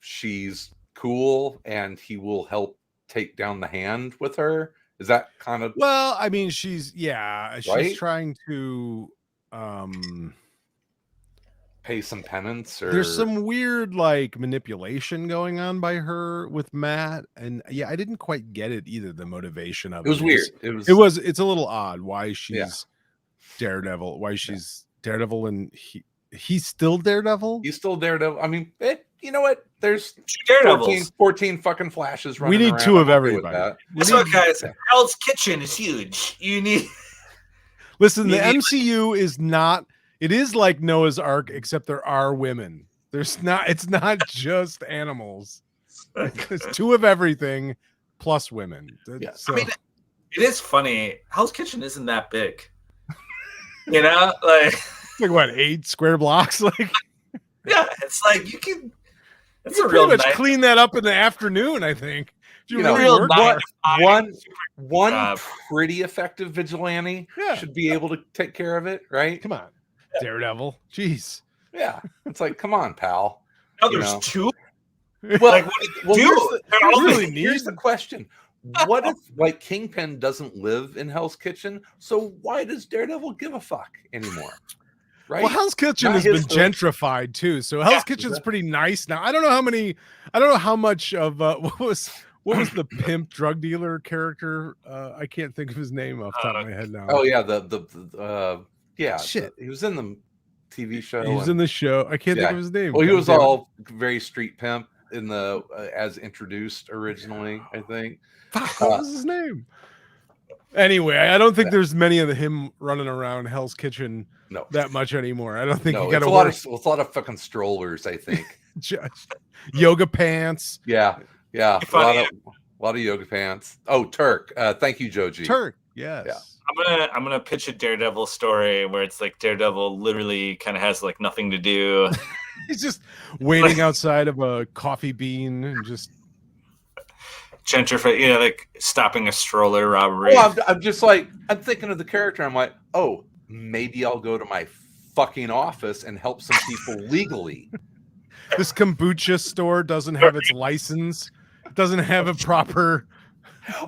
she's cool and he will help take down the Hand with her. Is that kind of Well, I mean, she's Right? trying to pay some penance? Or there's some weird like manipulation going on by her with Matt, and I didn't quite get it either, the motivation of it. It was weird. It's a little odd why she's Daredevil, Daredevil, and he's still Daredevil. He's still Daredevil. I mean, you know what? There's 14 fucking Flashes running We need around. two of I'm okay with everybody. that. That's what, guys. Hell's Kitchen is huge. You need. Listen, the MCU is not. It is like Noah's Ark, except there are women. It's not just animals. There's two of everything plus women. Yeah. So, I mean, it is funny. Hell's Kitchen isn't that big. You know, like it's like what, 8 square blocks? Like, yeah, it's like you can. It's you a pretty real much clean that up in the afternoon, I think. You know, real one pretty effective vigilante should be able to take care of it, right? Come on, Daredevil. Jeez. Yeah, it's like, come on, pal. Now there's two. Well, Like, what do you do? Here's the question: what if, like, Kingpin doesn't live in Hell's Kitchen? So why does Daredevil give a fuck anymore? Right? Well, Hell's Kitchen has been gentrified too, so Hell's Kitchen's pretty nice now. I don't know how much of what was the pimp drug dealer character? I can't think of his name off the top of my head now. Oh yeah, Shit. He was in the TV show. He was in the show. I can't think of his name. Well, he was all very street pimp in the as introduced originally, I think. Fuck, what was his name? Anyway, I don't think there's many of him running around Hell's Kitchen that much anymore. I don't think you got a lot of fucking strollers, I think. Just yoga pants. Yeah. A lot of yoga pants. Oh, Turk. Thank you, Joji. Turk. Yes. Yeah. I'm gonna pitch a Daredevil story where it's like Daredevil literally kind of has like nothing to do. He's just waiting outside of a coffee bean and just gentrify, like stopping a stroller robbery. Well, I'm just like, I'm thinking of the character. I'm like, oh, maybe I'll go to my fucking office and help some people legally. this kombucha store doesn't have its license. It doesn't have a proper.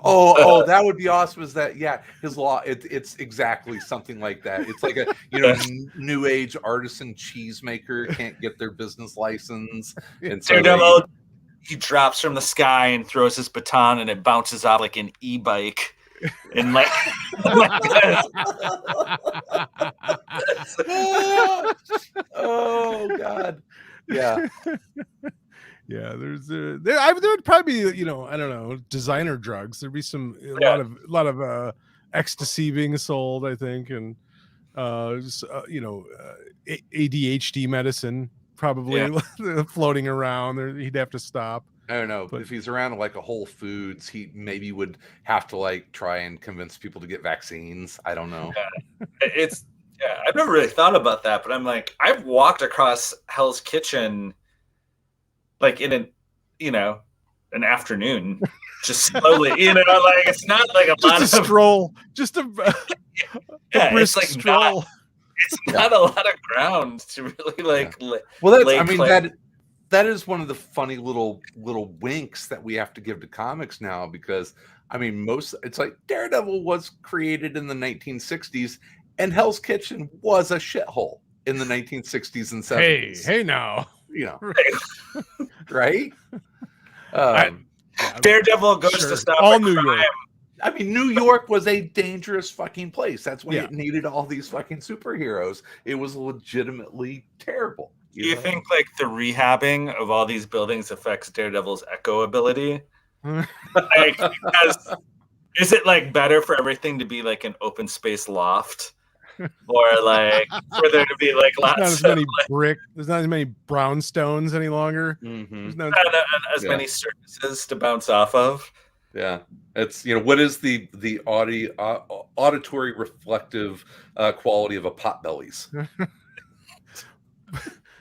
Oh, that would be awesome. Is that his law? It's exactly something like that. It's like a new age artisan cheesemaker can't get their business license, and so Daredevil, he drops from the sky and throws his baton, and it bounces out like an e-bike, and like. Oh God, yeah. Yeah, there would probably be, I don't know, designer drugs. There'd be a lot of ecstasy being sold, I think, and ADHD medicine probably floating around. He'd have to stop. I don't know, but if he's around like a Whole Foods, he maybe would have to like try and convince people to get vaccines. I don't know. I've never really thought about that, but I'm like, I've walked across Hell's Kitchen like in an afternoon, just slowly, like it's not like a lot of stroll, just a brisk it's like stroll. It's not a lot of ground to really like. Well, that is one of the funny little winks that we have to give to comics now, because it's like Daredevil was created in the 1960s, and Hell's Kitchen was a shithole in the 1960s and 70s. Hey now. Right? Daredevil goes to stop all New York. New York was a dangerous fucking place. That's why it needed all these fucking superheroes. It was legitimately terrible. Do you think like the rehabbing of all these buildings affects Daredevil's echo ability? Is it like better for everything to be like an open space loft? Or like for there to be like lots there's not as many brick, there's not as many brownstones any longer. Mm-hmm. There's not as many surfaces to bounce off of. Yeah, it's what is the auditory reflective quality of a Potbelly's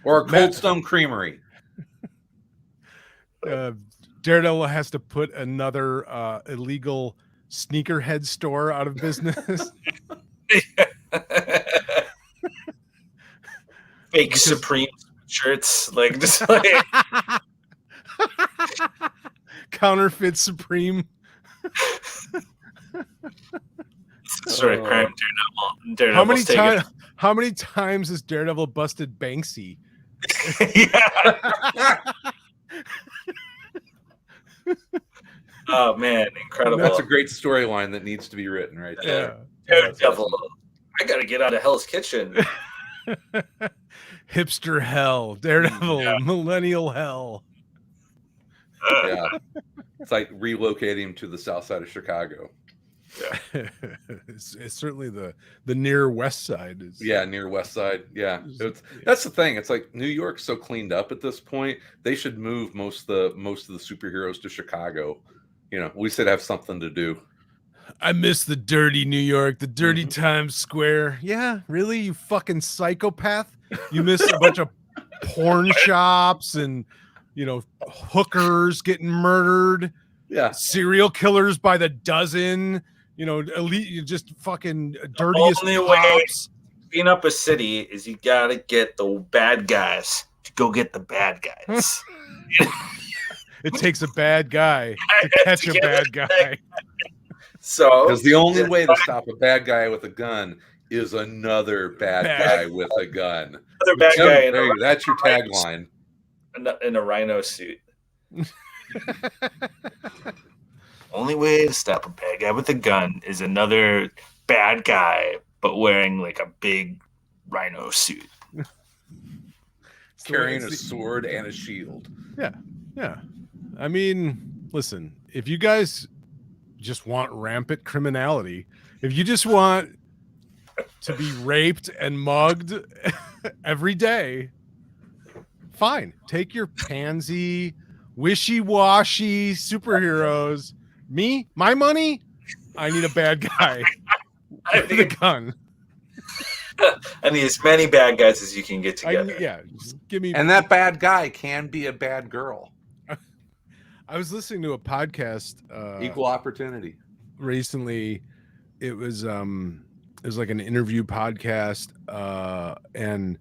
or a Cold Stone Creamery? Daredevil has to put another illegal sneakerhead store out of business. Fake Supreme shirts, like just like counterfeit Supreme. Sort of crime Daredevil. How many times has Daredevil busted Banksy? Oh man, incredible! That's a great storyline that needs to be written right there. Daredevil, I gotta get out of Hell's Kitchen. Hipster hell, Daredevil, millennial hell. Yeah, it's like relocating him to the south side of Chicago. Yeah, it's certainly the near west side. Near west side. Yeah, that's the thing. It's like New York's so cleaned up at this point. They should move most of the superheroes to Chicago. We should have something to do. I miss the dirty New York, the dirty Times Square. Yeah, really, you fucking psychopath. You miss a bunch of porn shops and hookers getting murdered. Yeah, serial killers by the dozen. Elite, just fucking dirtiest only cops. Way to clean up a city is you gotta get the bad guys to go get the bad guys. It takes a bad guy to catch a bad guy. So, because the only way to stop a bad guy with a gun is another bad guy with a gun. Another bad guy. That's your tagline. In a rhino suit. Only way to stop a bad guy with a gun is another bad guy, but wearing like a big rhino suit. Carrying a sword and a shield. Yeah. Listen, if you guys just want rampant criminality, if you just want to be raped and mugged every day, fine. Take your pansy, wishy-washy superheroes. My money, I need a bad guy with a gun. I need as many bad guys as you can get together. Just give me. And that bad guy can be a bad girl. I was listening to a podcast. Equal opportunity. Recently, it was like an interview podcast, and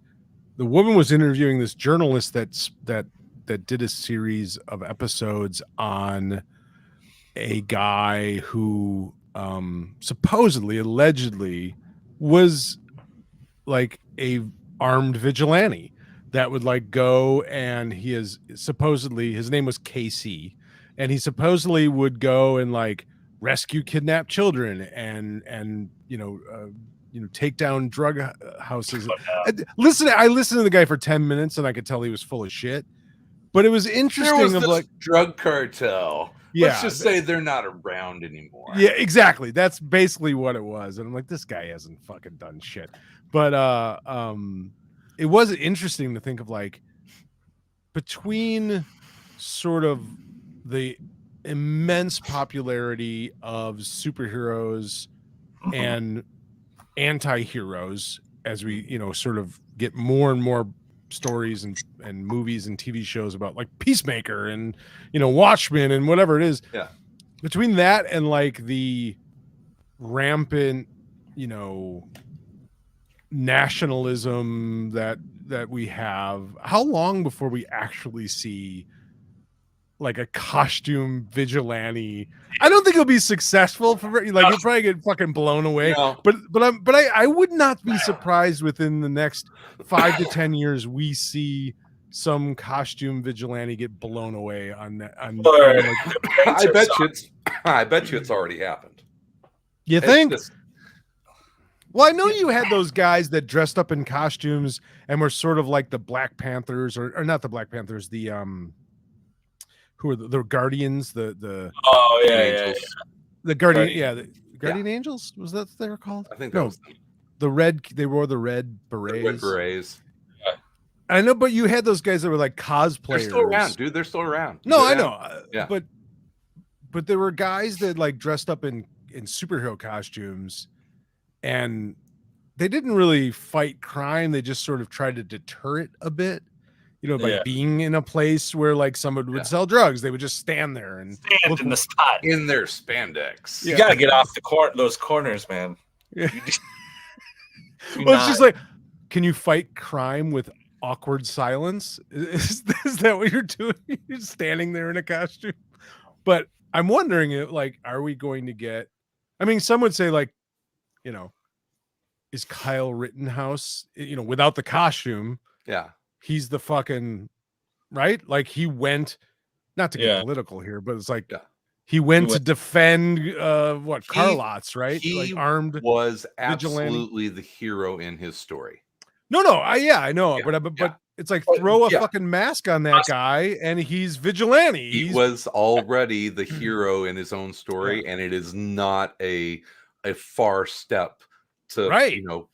the woman was interviewing this journalist that did a series of episodes on a guy who supposedly, allegedly, was like a armed vigilante that would like go, and he is supposedly, his name was KC, and he supposedly would go and like rescue kidnapped children and take down drug houses. I listened to the guy for 10 minutes and I could tell he was full of shit, but it was interesting. There was of this like drug cartel. Yeah, let's just say they're not around anymore. Yeah, exactly. That's basically what it was. And I'm like, this guy hasn't fucking done shit. But it was interesting to think of like between sort of the immense popularity of superheroes and anti-heroes as we, sort of get more and more stories and movies and TV shows about like Peacemaker and, Watchmen and whatever it is. Yeah. Between that and like the rampant, nationalism that we have, how long before we actually see like a costume vigilante? I don't think it'll be successful for like you'll probably get fucking blown away. No. But I would not be surprised within the next 5 to 10 years we see some costume vigilante get blown away on that. I bet you it's already happened. You think? Well, I know you had those guys that dressed up in costumes and were sort of like the Black Panthers, or not the Black Panthers, the who are the Guardians, the Guardian Angels, was that what they were called? I think they wore the red berets. Red berets. I know, but you had those guys that were like cosplayers. They're still around, dude. They're still around. No, I know. Yeah. But there were guys that like dressed up in superhero costumes, and they didn't really fight crime. They just sort of tried to deter it a bit. By being in a place where like someone would sell drugs, they would just stand there and stand in the spot in their spandex. You got to get off those corners, man. Yeah. Well, it's just like, can you fight crime with awkward silence? Is that what you're doing? You're standing there in a costume. But I'm wondering if, like, are we going to get? I mean, some would say like, is Kyle Rittenhouse, without the costume? Yeah. He's the fucking right. Like he went, not to get political here, but it's like he went to defend Carlots, right? He like armed was absolutely vigilante. the hero in his story. No, I know, but it's like throw a fucking mask on that guy and he's vigilante. He was already the hero in his own story, and it is not a far step to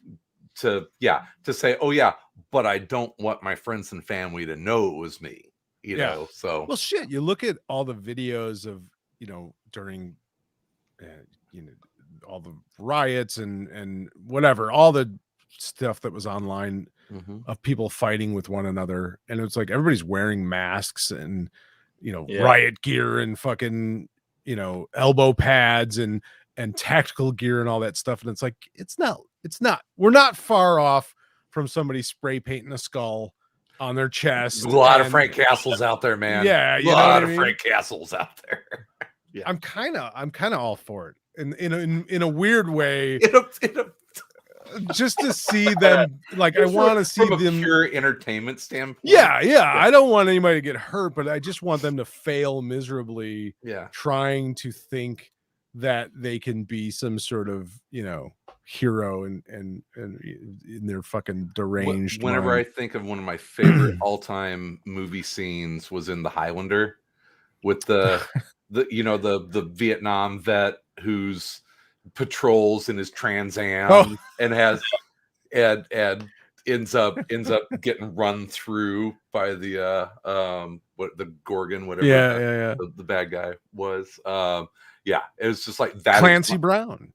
to say, oh yeah, but I don't want my friends and family to know it was me, know. So well, shit. You look at all the videos of during all the riots and whatever, all the stuff that was online of people fighting with one another, and it's like everybody's wearing masks and riot gear and fucking elbow pads and tactical gear and all that stuff, and it's like it's not we're not far off from somebody spray painting a skull on their chest. A lot of Frank Castles out there, man. Yeah, a lot of Frank Castles out there. Yeah. I'm kind of all for it in a weird way. Just to see them, like, I want to see from them a pure entertainment standpoint. Yeah. I don't want anybody to get hurt, but I just want them to fail miserably. Yeah, trying to think that they can be some sort of hero and in their fucking deranged whenever mind. I think of one of my favorite all-time movie scenes was in The Highlander with the Vietnam vet who's patrols in his Trans Am and has and ends up getting run through by the Gorgon, whatever the bad guy was. It was just like that. Clancy Brown.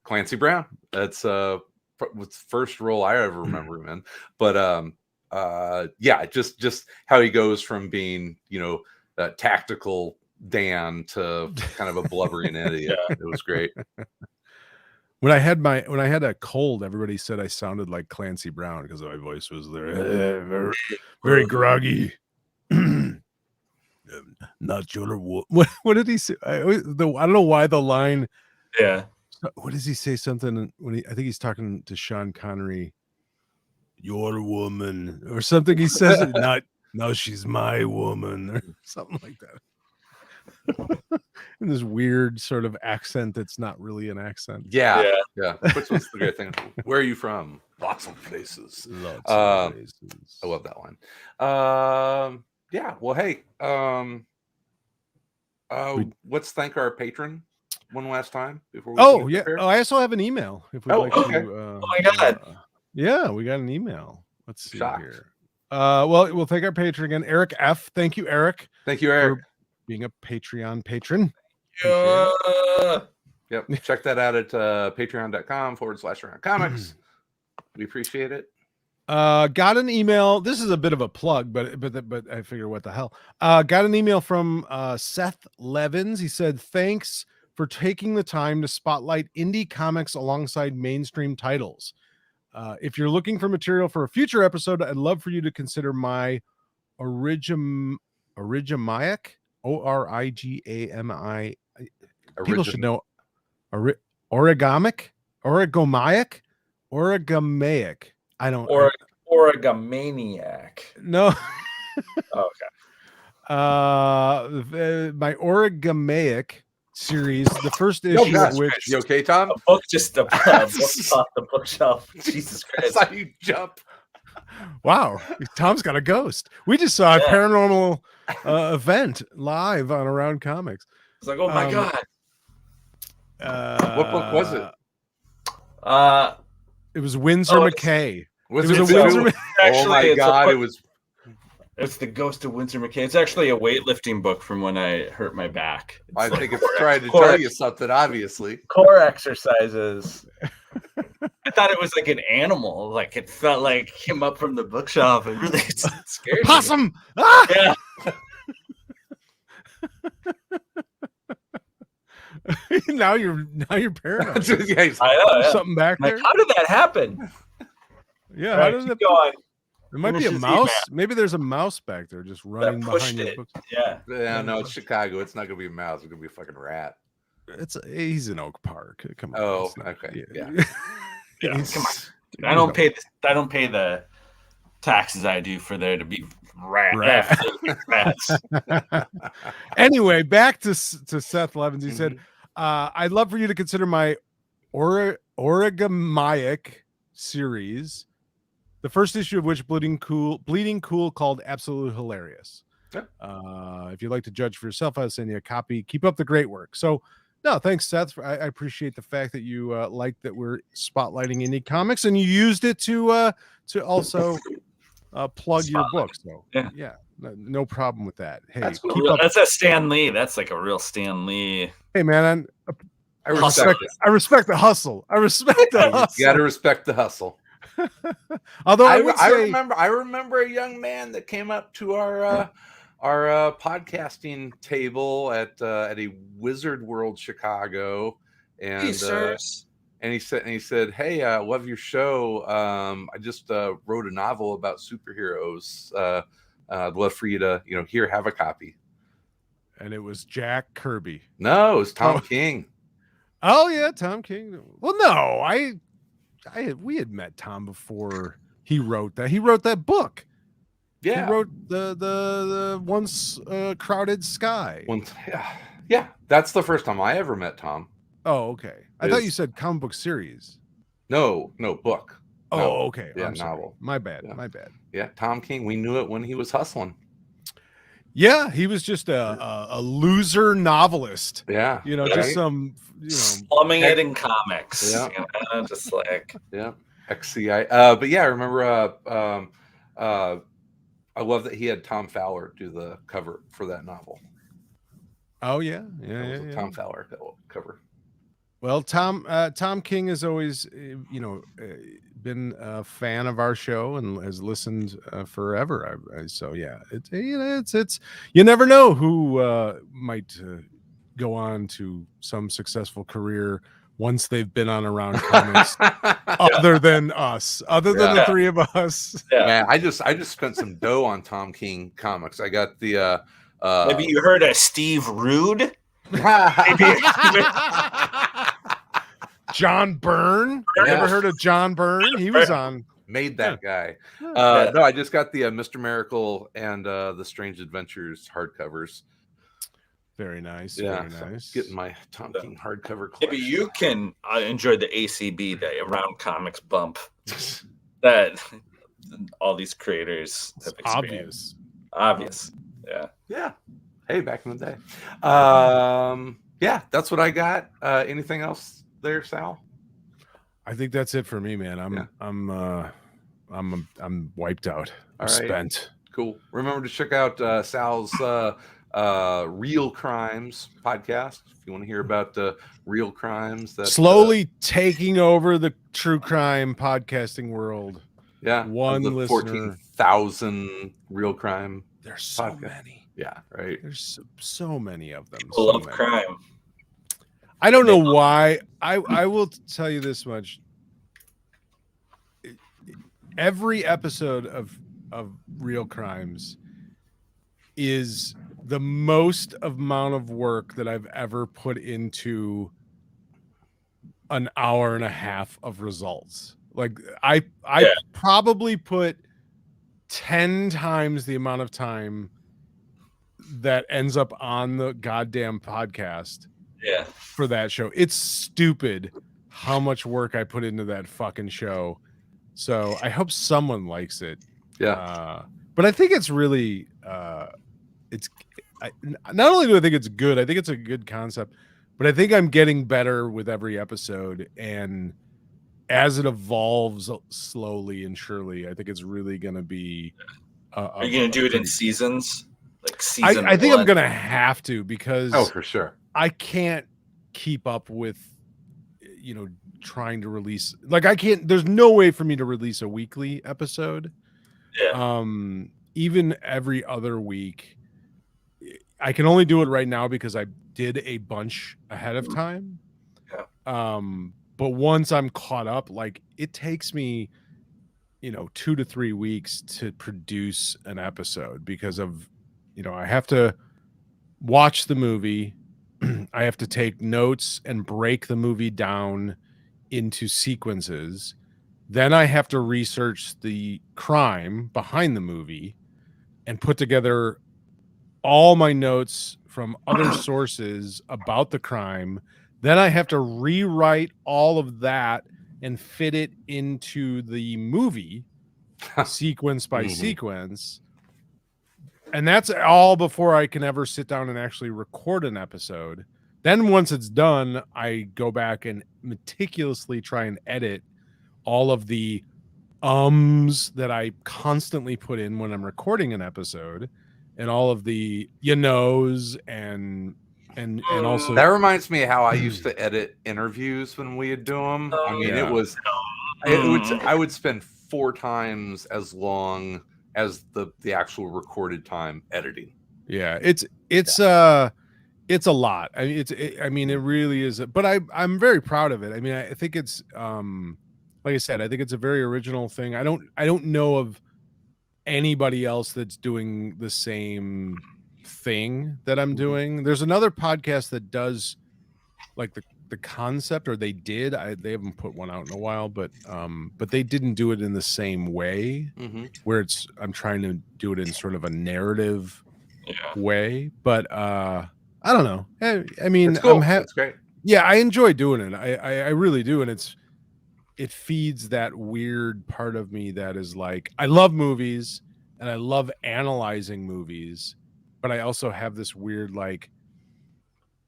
That's was the first role I ever remember him in. But just how he goes from being tactical Dan to kind of a blubbering idiot. It was great. When I had a cold, everybody said I sounded like Clancy Brown because my voice was there, very, very groggy. Not your what did he say? I don't know why the line. Yeah. What does he say? Something when I think he's talking to Sean Connery. Your woman or something. He says it not. No, she's my woman or something like that. In this weird sort of accent that's not really an accent. Yeah. Which was the great thing. Where are you from? Lots of places. Lots of places. I love that line. Yeah. Well, hey. Let's thank our patron one last time before we I also have an email if we'd like okay. to. Oh my god. Yeah, we got an email. Let's see here. Well, we'll thank our patron again, Eric F. Thank you, Eric. Thank you, Eric, for being a Patreon patron. Yep. Check that out at patreon.com/aroundcomics. We appreciate it. Got an email. This is a bit of a plug, but I figure what the hell. Got an email from Seth Levins. He said, thanks for taking the time to spotlight indie comics alongside mainstream titles. If you're looking for material for a future episode, I'd love for you to consider my origamiac, Origami. People should know origamic. I don't. Origamaniac. No. Okay. My Origamaic series, the first issue of which. You okay, Tom? A book just a book off the bookshelf. Jesus Christ! I saw you jump. Wow, Tom's got a ghost. We just saw a paranormal event live on Around Comics. It's like, oh my god. What book was it? It was Winsor Mckay. Was it Winsor? Oh my god! It was. It's the Ghost of Winsor Mckay. It's actually a weightlifting book from when I hurt my back. I think it's trying to tell you something, obviously. Core exercises. I thought it was like an animal. Like it felt like came up from the bookshelf and really scared me. Possum! Ah! Yeah. now you're paranoid. Yeah, something back there. How did that happen? Yeah, how does it go on? There might be a mouse. Maybe there's a mouse back there just running behind your books. Yeah. No, it's Chicago. It's not gonna be a mouse. It's gonna be a fucking rat. He's in Oak Park. Come on. Oh, okay. Yeah. Come on. Dude, I don't pay the taxes I do for there to be rats. Anyway, back to Seth Levins. He said, I'd love for you to consider my Origamiac series, the first issue of which Bleeding Cool called Absolutely Hilarious. Yep. If you'd like to judge for yourself, I'll send you a copy. Keep up the great work. So no, thanks, Seth. I appreciate the fact that you like that we're spotlighting indie comics and you used it to also plug your book. So yeah, no problem with that. Hey, that's a Stan Lee. That's like a real Stan Lee. Hey man, I respect the hustle. I respect the hustle. You got to respect the hustle. Although I remember a young man that came up to our podcasting table at a Wizard World Chicago, and he said, "Hey, I love your show. I just wrote a novel about superheroes. I'd love for you to have a copy." And it was Jack Kirby. No, it was Tom King. Oh yeah, Tom King. Well, no, we had met Tom before he wrote that. He wrote that book. Yeah, he wrote the Once Crowded Sky. Yeah, that's the first time I ever met Tom. Oh, okay. I thought you said comic book series. No, book. Oh, no. Okay. Yeah, novel. My bad. Yeah, Tom King. We knew it when he was hustling. Yeah, he was just a loser novelist. Yeah, just some slumming it in comics. Yeah, just like XCI. But yeah, I remember. I love that he had Tom Fowler do the cover for that novel. Oh yeah, Tom Fowler cover. Well, Tom King has always, been a fan of our show and has listened forever. So yeah, it's you never know who might go on to some successful career once they've been on Around Comics, other than us, other than the three of us. Yeah. Man, I just spent some dough on Tom King comics. I got the maybe you heard of Steve Rude? John Byrne. Yeah. Ever heard of John Byrne? He was on. Made that guy. Yeah. No, I just got the Mr. Miracle and the Strange Adventures hardcovers. Very nice. Yeah, Very nice. Getting my Tom King hardcover collection. Maybe you can enjoy the ACB Day, Around Comics bump that all these creators have experienced. Obvious. Yeah. Yeah. Hey, back in the day. Yeah, that's what I got. Anything else there, Sal? I think that's it for me, man. I'm wiped out. I'm spent. Cool. Remember to check out Sal's Real Crimes podcast if you want to hear about real crimes that slowly taking over the true crime podcasting world. Yeah, one the listener. 14,000 real crime. There's so podcast. many. Yeah, right. There's so many of them. People love crime. I don't know why. I will tell you this much. Every episode of Real Crimes is the most amount of work that I've ever put into an hour and a half of results. Like I probably put 10 times the amount of time that ends up on the goddamn podcast for that show. It's stupid how much work I put into that fucking show. So I hope someone likes it. Yeah. But I think it's really not only do I think it's good, I think it's a good concept, but I think I'm getting better with every episode, and as it evolves slowly and surely, I think it's really going to be are you going to do it in seasons? Like season I think one? I'm going to have to, because for sure. I can't keep up with, trying to release, like I can't, there's no way for me to release a weekly episode. Even every other week. I can only do it right now because I did a bunch ahead of time. But once I'm caught up, like it takes me, 2 to 3 weeks to produce an episode because of, I have to watch the movie. I have to take notes and break the movie down into sequences. Then I have to research the crime behind the movie and put together all my notes from other sources about the crime. Then I have to rewrite all of that and fit it into the movie sequence by sequence. And that's all before I can ever sit down and actually record an episode. Then once it's done, I go back and meticulously try and edit all of the that I constantly put in when I'm recording an episode, and all of the and also that reminds me of how I used to edit interviews when we would do them. I mean, I would spend 4 times as long as the actual recorded time editing. Yeah, it's a lot. I mean, it really is. But I'm very proud of it. I mean, I think it's like I said, I think it's a very original thing. I don't know of anybody else that's doing the same thing that I'm doing. There's another podcast that does like the concept, or they did. They haven't put one out in a while, but they didn't do it in the same way. Where I'm trying to do it in sort of a narrative way. But I don't know. I mean, it's cool. It's great. Yeah, I enjoy doing it. I really do, and it feeds that weird part of me that is like, I love movies and I love analyzing movies, but I also have this weird, like,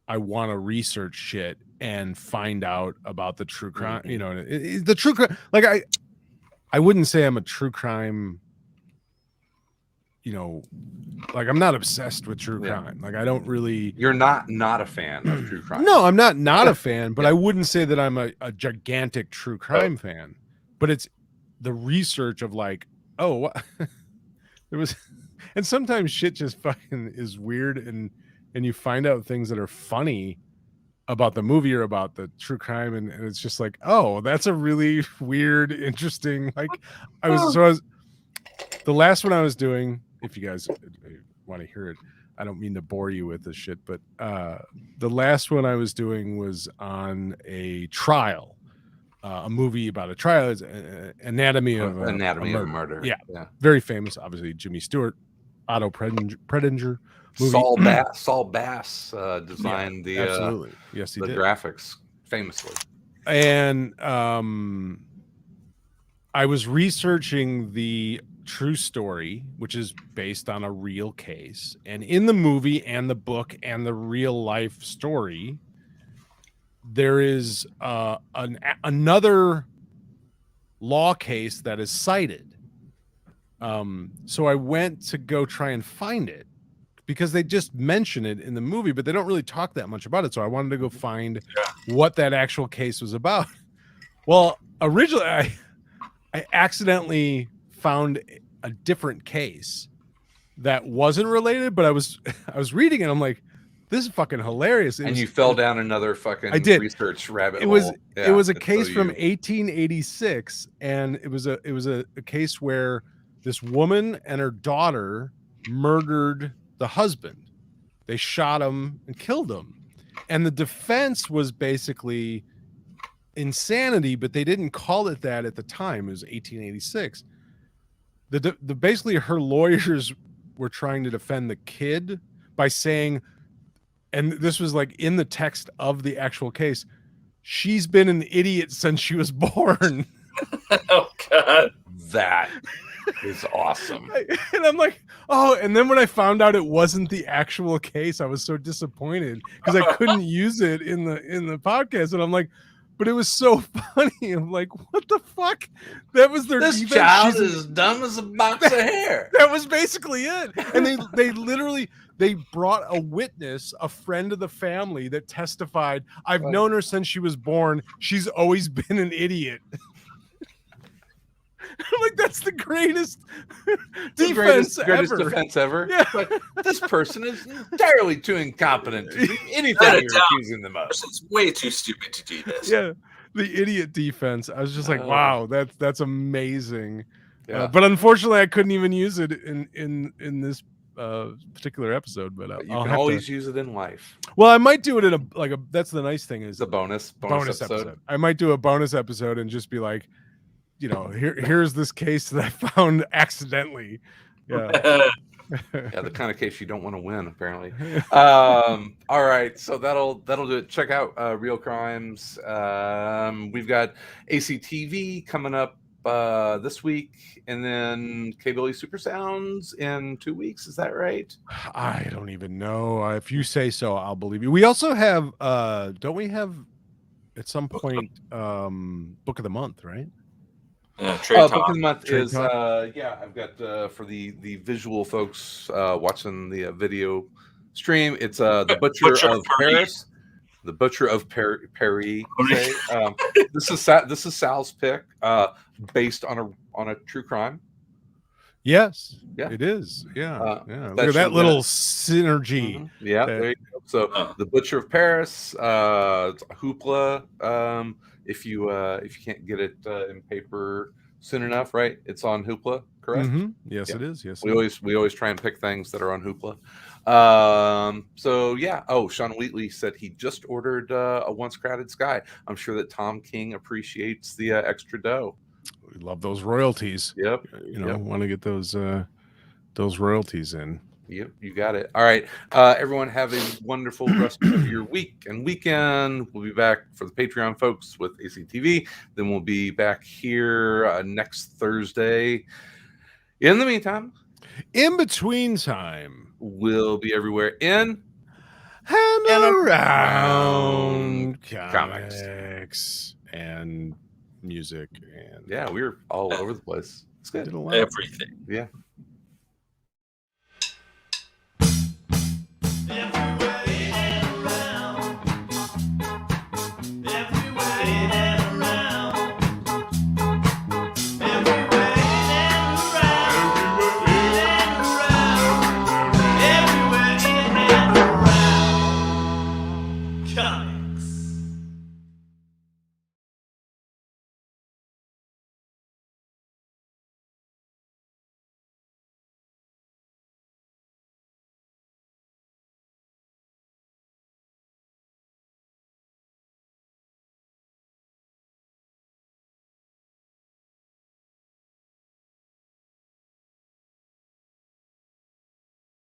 I want to research shit and find out about the true crime, the true crime. Like I wouldn't say I'm a true crime, like I'm not obsessed with true crime. Like I don't really. You're not a fan of true crime. No, I'm not a fan, but I wouldn't say that I'm a gigantic true crime fan. But it's the research of like, oh, what? There was, and sometimes shit just fucking is weird, and you find out things that are funny about the movie or about the true crime, and it's just like, oh, that's a really weird, interesting. Like, I was the last one I was doing. If you guys want to hear it, I don't mean to bore you with this shit, but the last one I was doing was on a trial, a movie about a trial. It's Anatomy of a Murder. Yeah, very famous, obviously. Jimmy Stewart, Otto Predinger. Movie. Saul Bass designed the absolutely. Yes, he the did. graphics famously. And I was researching the true story, which is based on a real case. And in the movie and the book and the real life story, there is another law case that is cited. So I went to go try and find it because they just mention it in the movie, but they don't really talk that much about it. So I wanted to go find what that actual case was about. Well, originally I accidentally found a different case that wasn't related, but I was reading it. I'm like, this is fucking hilarious. And you fell down another fucking research rabbit hole. It was a case from 1886, and it was a case where this woman and her daughter murdered the husband. They shot him and killed him. And the defense was basically insanity, but they didn't call it that at the time. It was 1886. Basically her lawyers were trying to defend the kid by saying, and this was like in the text of the actual case, she's been an idiot since she was born. Oh God. That is awesome. And I'm like, oh, and then when I found out it wasn't the actual case, I was so disappointed because I couldn't use it in the podcast. And I'm like, but it was so funny. I'm like, what the fuck? That was their This defense. child is as dumb as a box of hair. That was basically it. And they literally brought a witness, a friend of the family that testified, I've known her since she was born. She's always been an idiot. I'm like, that's the greatest defense ever. Yeah. But this person is entirely too incompetent to do anything you're accusing them of. It's way too stupid to do this. Yeah, the idiot defense. I was just like, wow, that's amazing. Yeah. But unfortunately, I couldn't even use it in this particular episode. But you can always use it in life. Well, I might do it in a that's the nice thing is a bonus episode. I might do a bonus episode and just be like, you know, here's this case that I found accidentally. Yeah. Yeah, the kind of case you don't want to win, apparently. All right, so that'll do it. Check out Real Crimes. We've got ACTV coming up this week, and then K-Billy Super Sounds in 2 weeks. Is that right? I don't even know. If you say so, I'll believe you. We also have don't we have at some point Book of the Month, right? Book of the Month is I've got for the visual folks watching the video stream, it's the Butcher of Paris. The Butcher of Paris. This is Sal's pick, based on a true crime. Yes, yeah, it is. Yeah, Look at that little synergy. Mm-hmm. Yeah, there you go. So the Butcher of Paris, Hoopla. If you can't get it in paper soon enough, right? It's on Hoopla, correct? Mm-hmm. Yes, yeah. It is. Yes, we always try and pick things that are on Hoopla. So yeah. Oh, Sean Wheatley said he just ordered a Once Crowded Sky. I'm sure that Tom King appreciates the extra dough. We love those royalties. Yep. Want to get those royalties in. Yep, you got it. All right. Everyone have a wonderful rest of your week and weekend. We'll be back for the Patreon folks with ACTV. Then we'll be back here next Thursday. In the meantime, in between time, we'll be everywhere in and around comics and music. And yeah, we're all over the place. It's good. Everything. Yeah. Everywhere.